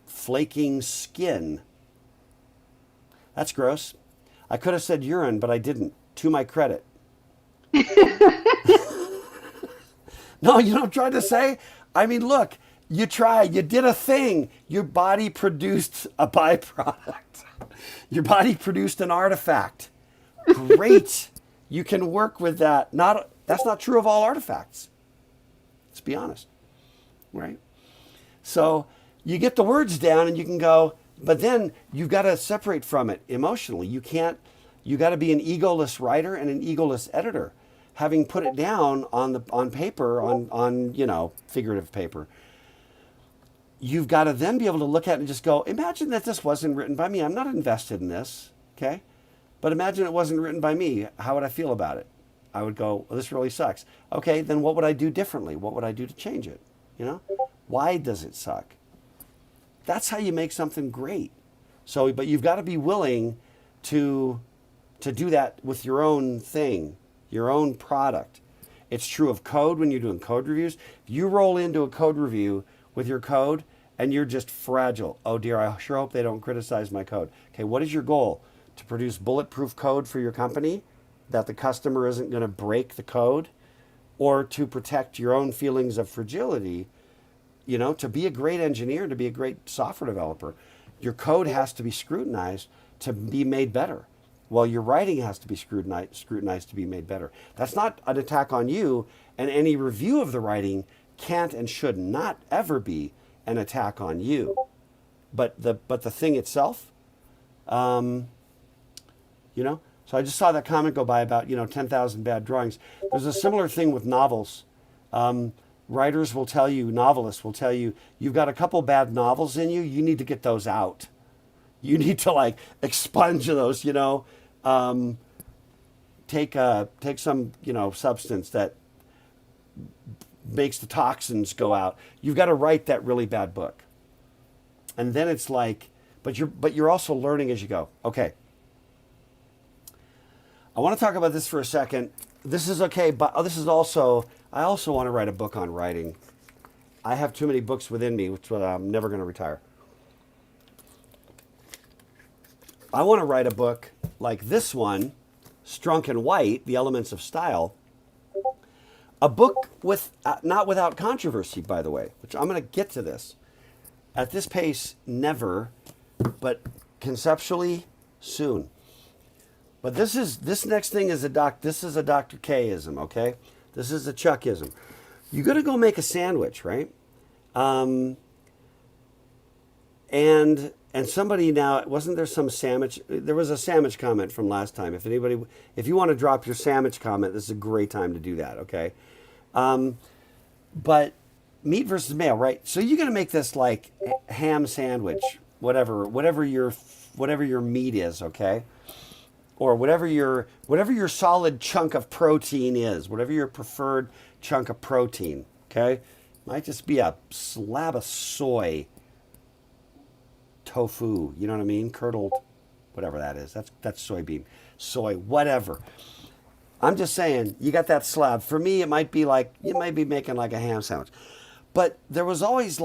flaking skin. That's gross. I could have said urine, but I didn't, to my credit. No, you don't try to say. I mean, look, you tried, you did a thing. Your body produced a byproduct. Your body produced an artifact. Great. You can work with that. That's not true of all artifacts. Let's be honest, right? So you get the words down and you can go, but then you've got to separate from it emotionally. You got to be an egoless writer and an egoless editor. Having put it down on paper, on figurative paper, you've got to then be able to look at it and just go, imagine that this wasn't written by me. I'm not invested in this, okay? But imagine it wasn't written by me. How would I feel about it? I would go, well, this really sucks. Okay, then what would I do differently? What would I do to change it? Why does it suck? That's how you make something great. So, but you've got to be willing to do that with your own thing, your own product. It's true of code when you're doing code reviews. If you roll into a code review with your code and you're just fragile, oh dear, I sure hope they don't criticize my code. Okay, what is your goal? To produce bulletproof code for your company that the customer isn't going to break the code, or to protect your own feelings of fragility? To be a great engineer, to be a great software developer, your code has to be scrutinized to be made better. Well, your writing has to be scrutinized to be made better. That's not an attack on you, and any review of the writing can't and should not ever be an attack on you. But the thing itself, So I just saw that comment go by about 10,000 bad drawings. There's a similar thing with novels. Writers will tell you, novelists will tell you, you've got a couple bad novels in you. You need to get those out. You need to expunge those. Take some substance that makes the toxins go out. You've got to write that really bad book, and then it's but you're also learning as you go. Okay. I want to talk about this for a second. This is okay, but I also want to write a book on writing. I have too many books within me, which I'm never going to retire. I want to write a book like this one, Strunk and White, The Elements of Style. A book with not without controversy, by the way, which I'm going to get to this. At this pace, never, but conceptually, soon. But this next thing is this is a Dr. K-ism, okay? This is a Chuckism. You got to go make a sandwich, right? And somebody now, wasn't there some sandwich? There was a sandwich comment from last time. If you want to drop your sandwich comment, this is a great time to do that, okay? But meat versus male, right? So you're gonna make this ham sandwich, whatever your meat is, okay? Or whatever your solid chunk of protein is, whatever your preferred chunk of protein, okay? Might just be a slab of soy tofu, you know what I mean? Curdled, whatever that is. That's soybean, soy, whatever. I'm just saying, you got that slab. For me, it might be you might be making a ham sandwich. But there was always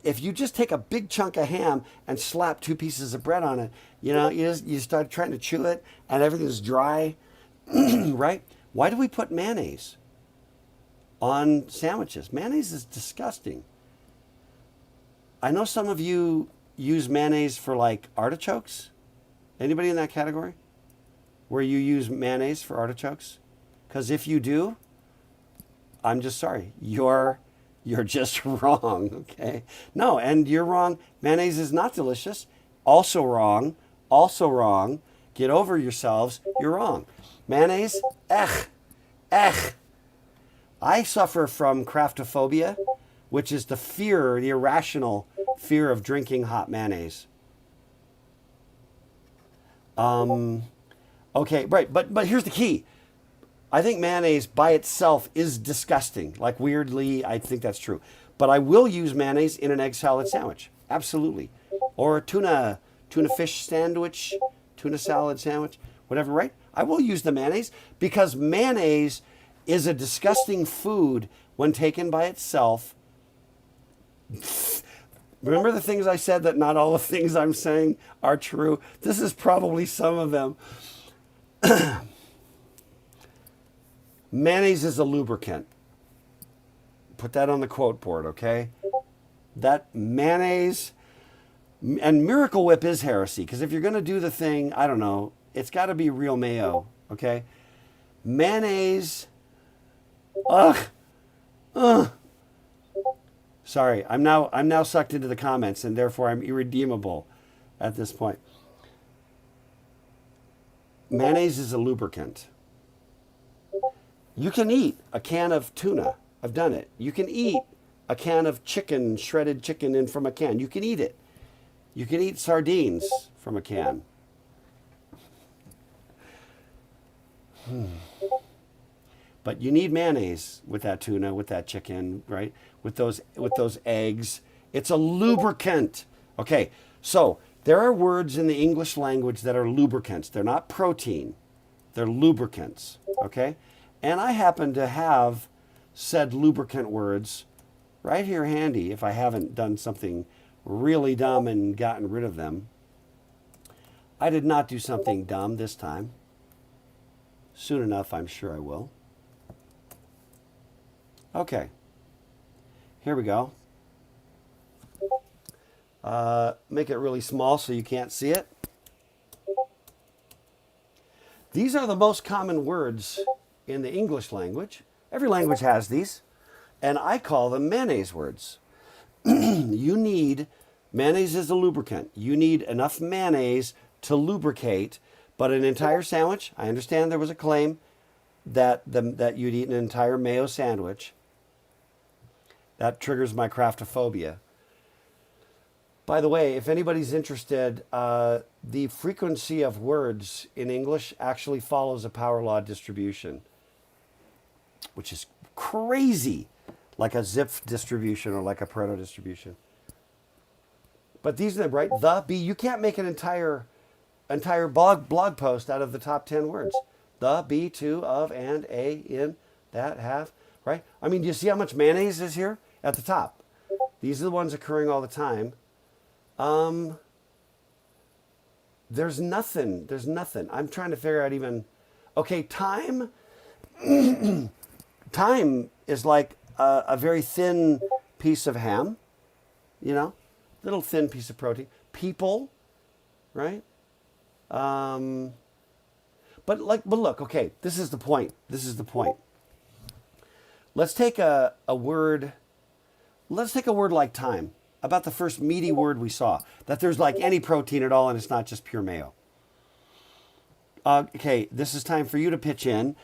if you just take a big chunk of ham and slap 2 pieces of bread on it, you start trying to chew it and everything's dry, right? Why do we put mayonnaise on sandwiches? Mayonnaise is disgusting. I know some of you use mayonnaise for artichokes. Anybody in that category? Where you use mayonnaise for artichokes? Because if you do, I'm just sorry. You're just wrong, okay? No, and you're wrong. Mayonnaise is not delicious. Also wrong. Also wrong. Get over yourselves. You're wrong. Mayonnaise, ech. I suffer from craftophobia, which is the irrational fear of drinking hot mayonnaise. Okay, right, but here's the key. I think mayonnaise by itself is disgusting. Weirdly, I think that's true. But I will use mayonnaise in an egg salad sandwich. Absolutely. Or a tuna fish sandwich, tuna salad sandwich, whatever, right? I will use the mayonnaise because mayonnaise is a disgusting food when taken by itself. Remember the things I said that not all the things I'm saying are true? This is probably some of them. Mayonnaise is a lubricant. Put that on the quote board, okay? That mayonnaise and Miracle Whip is heresy, because if you're going to do the thing, I don't know, it's got to be real mayo, okay? Mayonnaise Ugh. Ugh. Sorry, I'm now sucked into the comments, and therefore I'm irredeemable at this point. Mayonnaise is a lubricant. You can eat a can of tuna. I've done it. You can eat a can of chicken, shredded chicken in from a can. You can eat it. You can eat sardines from a can. But you need mayonnaise with that tuna, with that chicken, right? With those eggs. It's a lubricant. Okay, so there are words in the English language that are lubricants. They're not protein. They're lubricants, okay? And I happen to have said lubricant words right here handy if I haven't done something really dumb and gotten rid of them. I did not do something dumb this time. Soon enough, I'm sure I will. Okay. Here we go. Make it really small so you can't see it. These are the most common words in the English language. Every language has these, and I call them mayonnaise words. Mayonnaise is a lubricant. You need enough mayonnaise to lubricate, but an entire sandwich, I understand there was a claim that you'd eat an entire mayo sandwich. That triggers my craftophobia. By the way, if anybody's interested, the frequency of words in English actually follows a power law distribution, which is crazy, like a Zipf distribution or like a Pareto distribution. But these are them, right? The, be, you can't make an entire blog post out of the top 10 words. The, be, to, of, and, a, in, that, have, right? I mean, do you see how much mayonnaise is here at the top? These are the ones occurring all the time. There's nothing. I'm trying to figure out even, okay, time. Time is like a very thin piece of ham, you know, little thin piece of protein. People, right? But look, okay, this is the point. Let's take a word like time, about the first meaty word we saw, that there's like any protein at all and it's not just pure mayo. Okay, this is time for you to pitch in.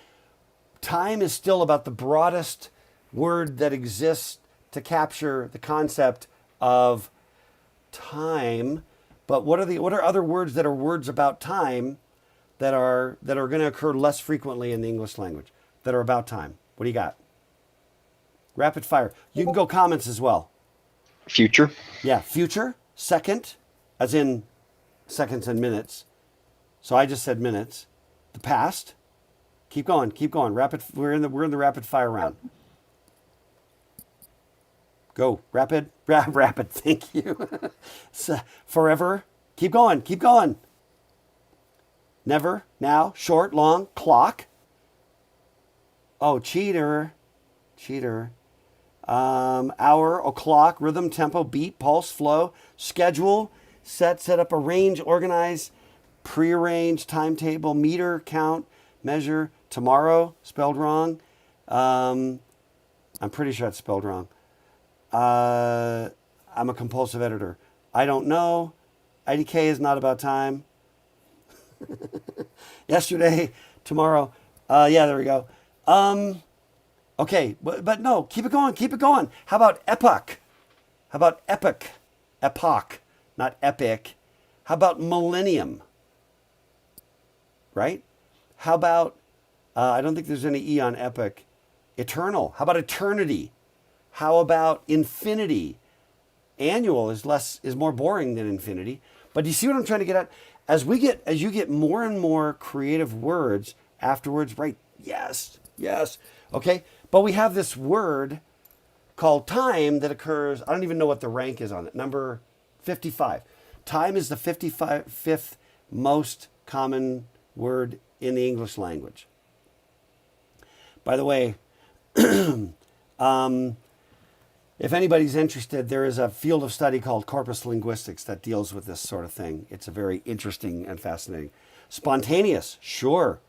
Time is still about the broadest word that exists to capture the concept of time. But what are other words that are words about time that are going to occur less frequently in the English language that are about time? What do you got? Rapid fire. You can go comments as well. Future. Yeah, future. Second, as in seconds and minutes. So I just said minutes. The past. Keep going. Rapid. We're in the rapid fire round. Go. Rapid. Thank you. Forever. Keep going. Never. Now. Short. Long. Clock. Oh, cheater. Hour, o'clock, rhythm, tempo, beat, pulse, flow, schedule, set up, arrange, organize, prearrange, timetable, meter, count, measure, tomorrow, spelled wrong. I'm pretty sure it's spelled wrong. I'm a compulsive editor. I don't know. IDK is not about time. Yesterday, tomorrow. Yeah, there we go. Okay, but no, keep it going. How about epoch? Epoch, not epic. How about millennium? Right? How about, I don't think there's any E on epoch. Eternal. How about eternity? How about infinity? Annual is more boring than infinity. But do you see what I'm trying to get at? As you get more and more creative words afterwards, right? Yes. Okay. But we have this word called time that occurs, I don't even know what the rank is on it, number 55. Time is the 55th most common word in the English language. By the way, if anybody's interested, there is a field of study called corpus linguistics that deals with this sort of thing. It's a very interesting and fascinating. Spontaneous, sure.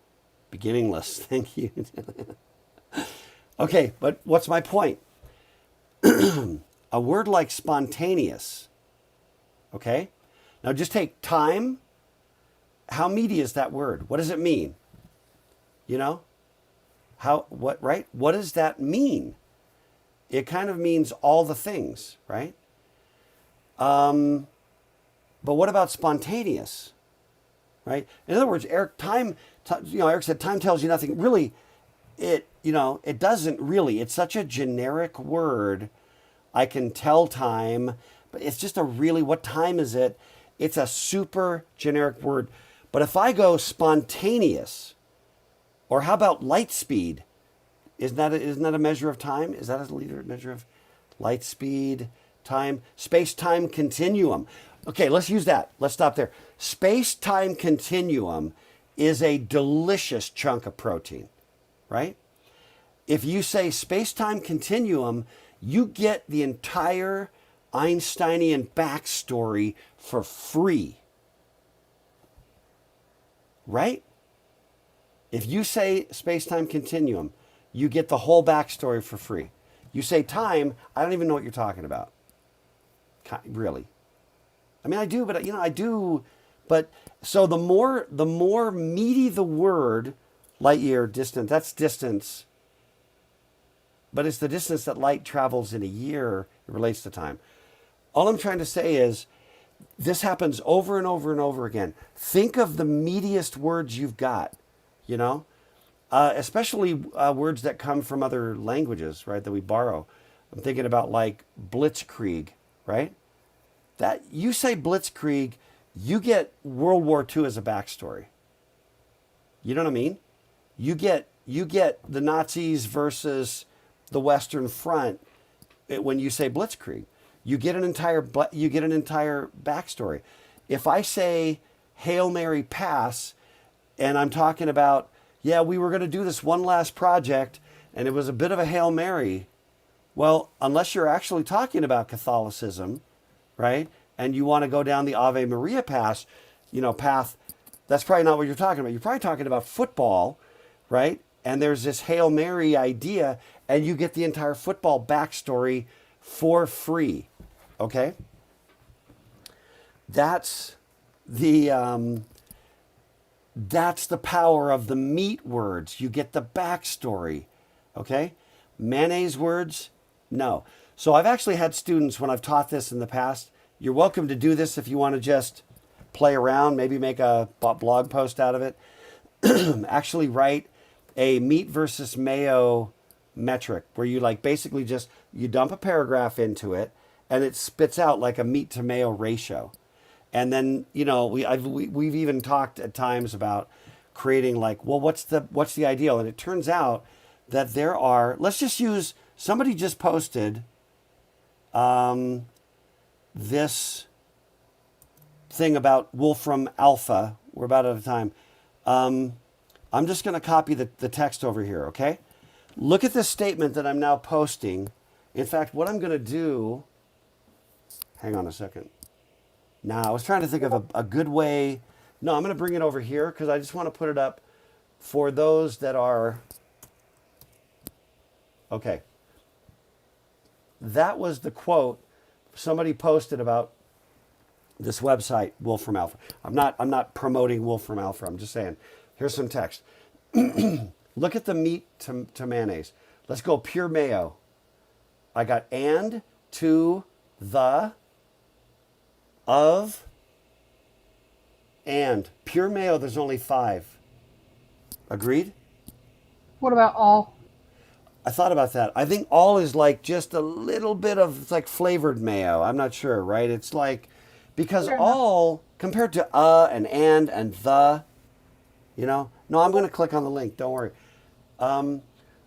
Beginningless, thank you. Okay, but what's my point? A word like spontaneous, okay? Now just take time. How meaty is that word? What does it mean? You know? Right? What does that mean? It kind of means all the things, right? But what about spontaneous? Right? In other words, Eric said time tells you nothing. Really, it doesn't really. It's such a generic word. I can tell time, but it's just what time is it? It's a super generic word. But if I go spontaneous, or how about light speed? Isn't that a measure of time? Is that a measure of light speed, time, space-time continuum? Okay, let's use that. Let's stop there. Space-time continuum is a delicious chunk of protein, right? If you say space-time continuum, you get the entire Einsteinian backstory for free, right? If you say space-time continuum, you get the whole backstory for free. You say time, I don't even know what you're talking about. Really. I mean, I do, but I do. But so the more meaty the word, light year, distance, that's distance. But it's the distance that light travels in a year. It relates to time. All I'm trying to say is this happens over and over and over again. Think of the meatiest words you've got, especially words that come from other languages, right, that we borrow. I'm thinking about like blitzkrieg, right? That you say blitzkrieg, you get World War II as a backstory. You know what I mean? You get the Nazis versus the Western Front when you say blitzkrieg. You get an entire backstory. If I say Hail Mary pass, and I'm talking about, we were going to do this one last project, and it was a bit of a Hail Mary. Well, unless you're actually talking about Catholicism, right? And you want to go down the Ave Maria path, that's probably not what you're talking about. You're probably talking about football, right? And there's this Hail Mary idea, and you get the entire football backstory for free, okay? That's the power of the meat words. You get the backstory, okay? Mayonnaise words, no. So I've actually had students, when I've taught this in the past, you're welcome to do this if you want to just play around, maybe make a blog post out of it. Actually write a meat versus mayo metric where you basically just, you dump a paragraph into it and it spits out like a meat to mayo ratio. And then, we've even talked at times about creating what's the ideal? And it turns out that there are, let's just use, somebody just posted this thing about Wolfram Alpha. We're about out of time. I'm just going to copy the text over here, okay? Look at this statement that I'm now posting. In fact, what I'm going to do, hang on a second. Now, I was trying to think of a good way. No, I'm going to bring it over here because I just want to put it up for those that are, okay. That was the quote somebody posted about this website, Wolfram Alpha. I'm not promoting Wolfram Alpha. I'm just saying, here's some text. Look at the meat to mayonnaise. Let's go pure mayo. I got and, to, the, of, and. Pure mayo, there's only 5. Agreed? What about all? I thought about that. I think all is just a little bit of, it's flavored mayo. I'm not sure, right? It's because all, compared to and the, No, I'm going to click on the link. Don't worry.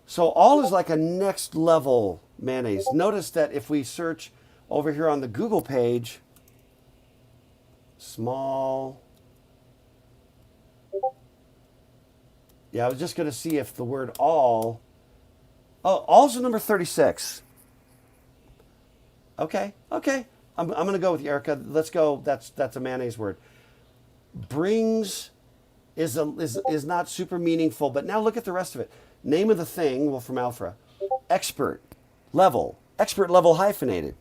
So all is like a next level mayonnaise. Notice that if we search over here on the Google page, small. Yeah, I was just going to see if the word all. Oh, all's the number 36. Okay. I'm going to go with you, Erica. Let's go. That's a mayonnaise word. Brings is not super meaningful, but now look at the rest of it. Name of the thing, Wolfram Alpha. expert level hyphenated,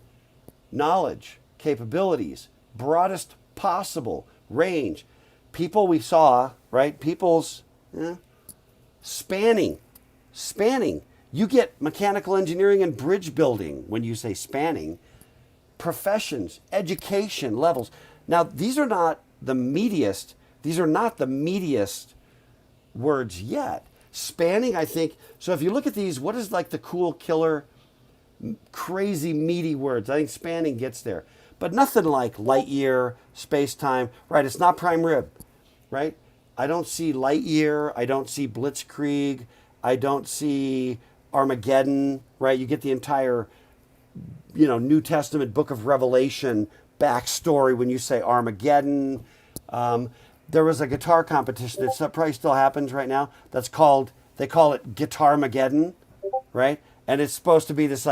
knowledge, capabilities, broadest possible range. People we saw, right? People's spanning. You get mechanical engineering and bridge building when you say spanning. Professions, education levels. Now, these are not the meatiest. These are not the meatiest words yet. Spanning, I think. So if you look at these, what is like the cool killer, crazy meaty words? I think spanning gets there, but nothing like light year, space time. Right? It's not prime rib, right? I don't see light year. I don't see blitzkrieg. I don't see Armageddon. Right? You get the entire, New Testament book of Revelation backstory when you say Armageddon. There was a guitar competition that probably still happens right now. They call it Guitarmageddon, right? And it's supposed to be this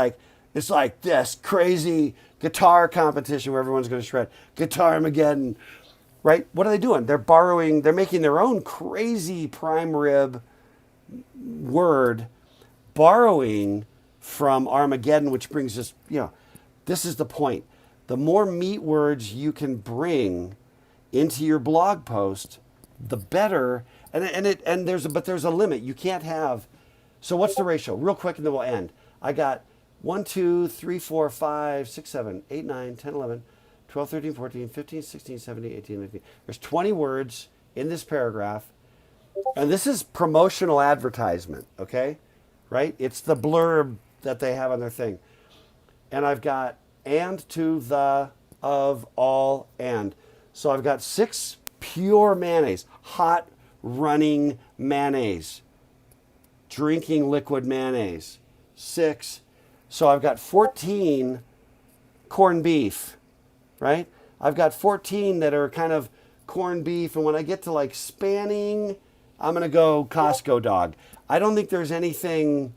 this crazy guitar competition where everyone's going to shred. Guitarmageddon, right? What are they doing? They're making their own crazy prime rib word, borrowing from Armageddon, which brings us, this is the point. The more meat words you can bring into your blog post, the better. And there's a limit. You can't have. So what's the ratio? Real quick, and then we'll end. I got 1, 2, 3, 4, 5, 6, 7, 8, 9, 10, 11, 12, 13, 14, 15, 16, 17, 18, 19. There's 20 words in this paragraph. And this is promotional advertisement, okay? Right? It's the blurb that they have on their thing. And I've got and, to, the, of, all, and. So I've got 6 pure mayonnaise, hot running mayonnaise, drinking liquid mayonnaise, 6. So I've got 14 corned beef, right? I've got 14 that are kind of corned beef. And when I get to like spanning, I'm going to go Costco dog. I don't think there's anything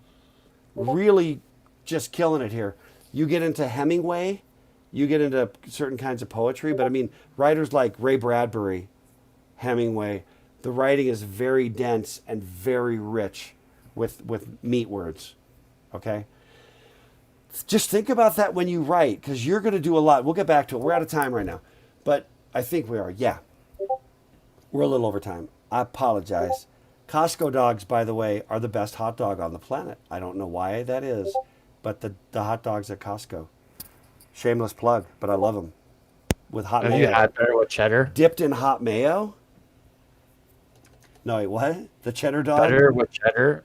really just killing it here. You get into Hemingway, you get into certain kinds of poetry, but I mean, writers like Ray Bradbury, Hemingway, the writing is very dense and very rich with meat words, okay? Just think about that when you write, because you're going to do a lot. We'll get back to it. We're out of time right now, but I think we are. Yeah, we're a little over time. I apologize. Costco dogs, by the way, are the best hot dog on the planet. I don't know why that is, but the hot dogs at Costco. Shameless plug, but I love them. With hot mayo. Have you had better with cheddar? Dipped in hot mayo? No, wait, what? The cheddar dog? Better with cheddar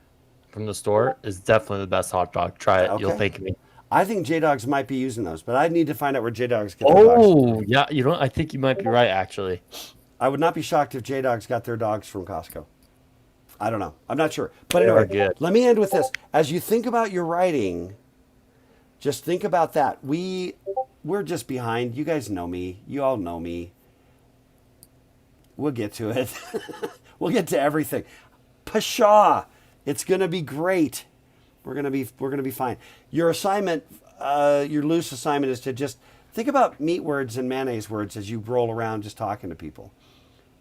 from the store is definitely the best hot dog. Try it. Okay. You'll thank me. I think J-Dogs might be using those, but I need to find out where J-Dogs get their dogs. Oh, yeah. I think you might be right, actually. I would not be shocked if J-Dogs got their dogs from Costco. I don't know. I'm not sure. But anyway, let me end with this. As you think about your writing, just think about that. We're just behind. You guys know me. You all know me. We'll get to it. We'll get to everything. Pshaw. It's going to be great. We're going to be fine. Your assignment, your loose assignment is to just think about meat words and mayonnaise words as you roll around just talking to people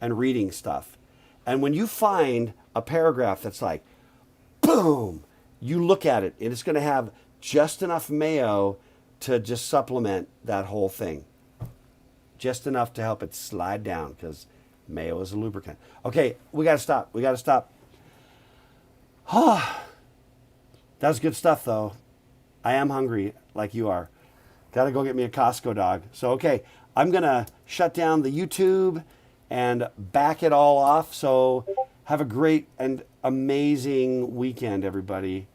and reading stuff. And when you find a paragraph that's like, boom, you look at it and it's going to have just enough mayo to just supplement that whole thing. Just enough to help it slide down because mayo is a lubricant. Okay, we got to stop. That was good stuff, though. I am hungry like you are. Got to go get me a Costco dog. So, okay, I'm going to shut down the YouTube and back it all off. So have a great and amazing weekend, everybody.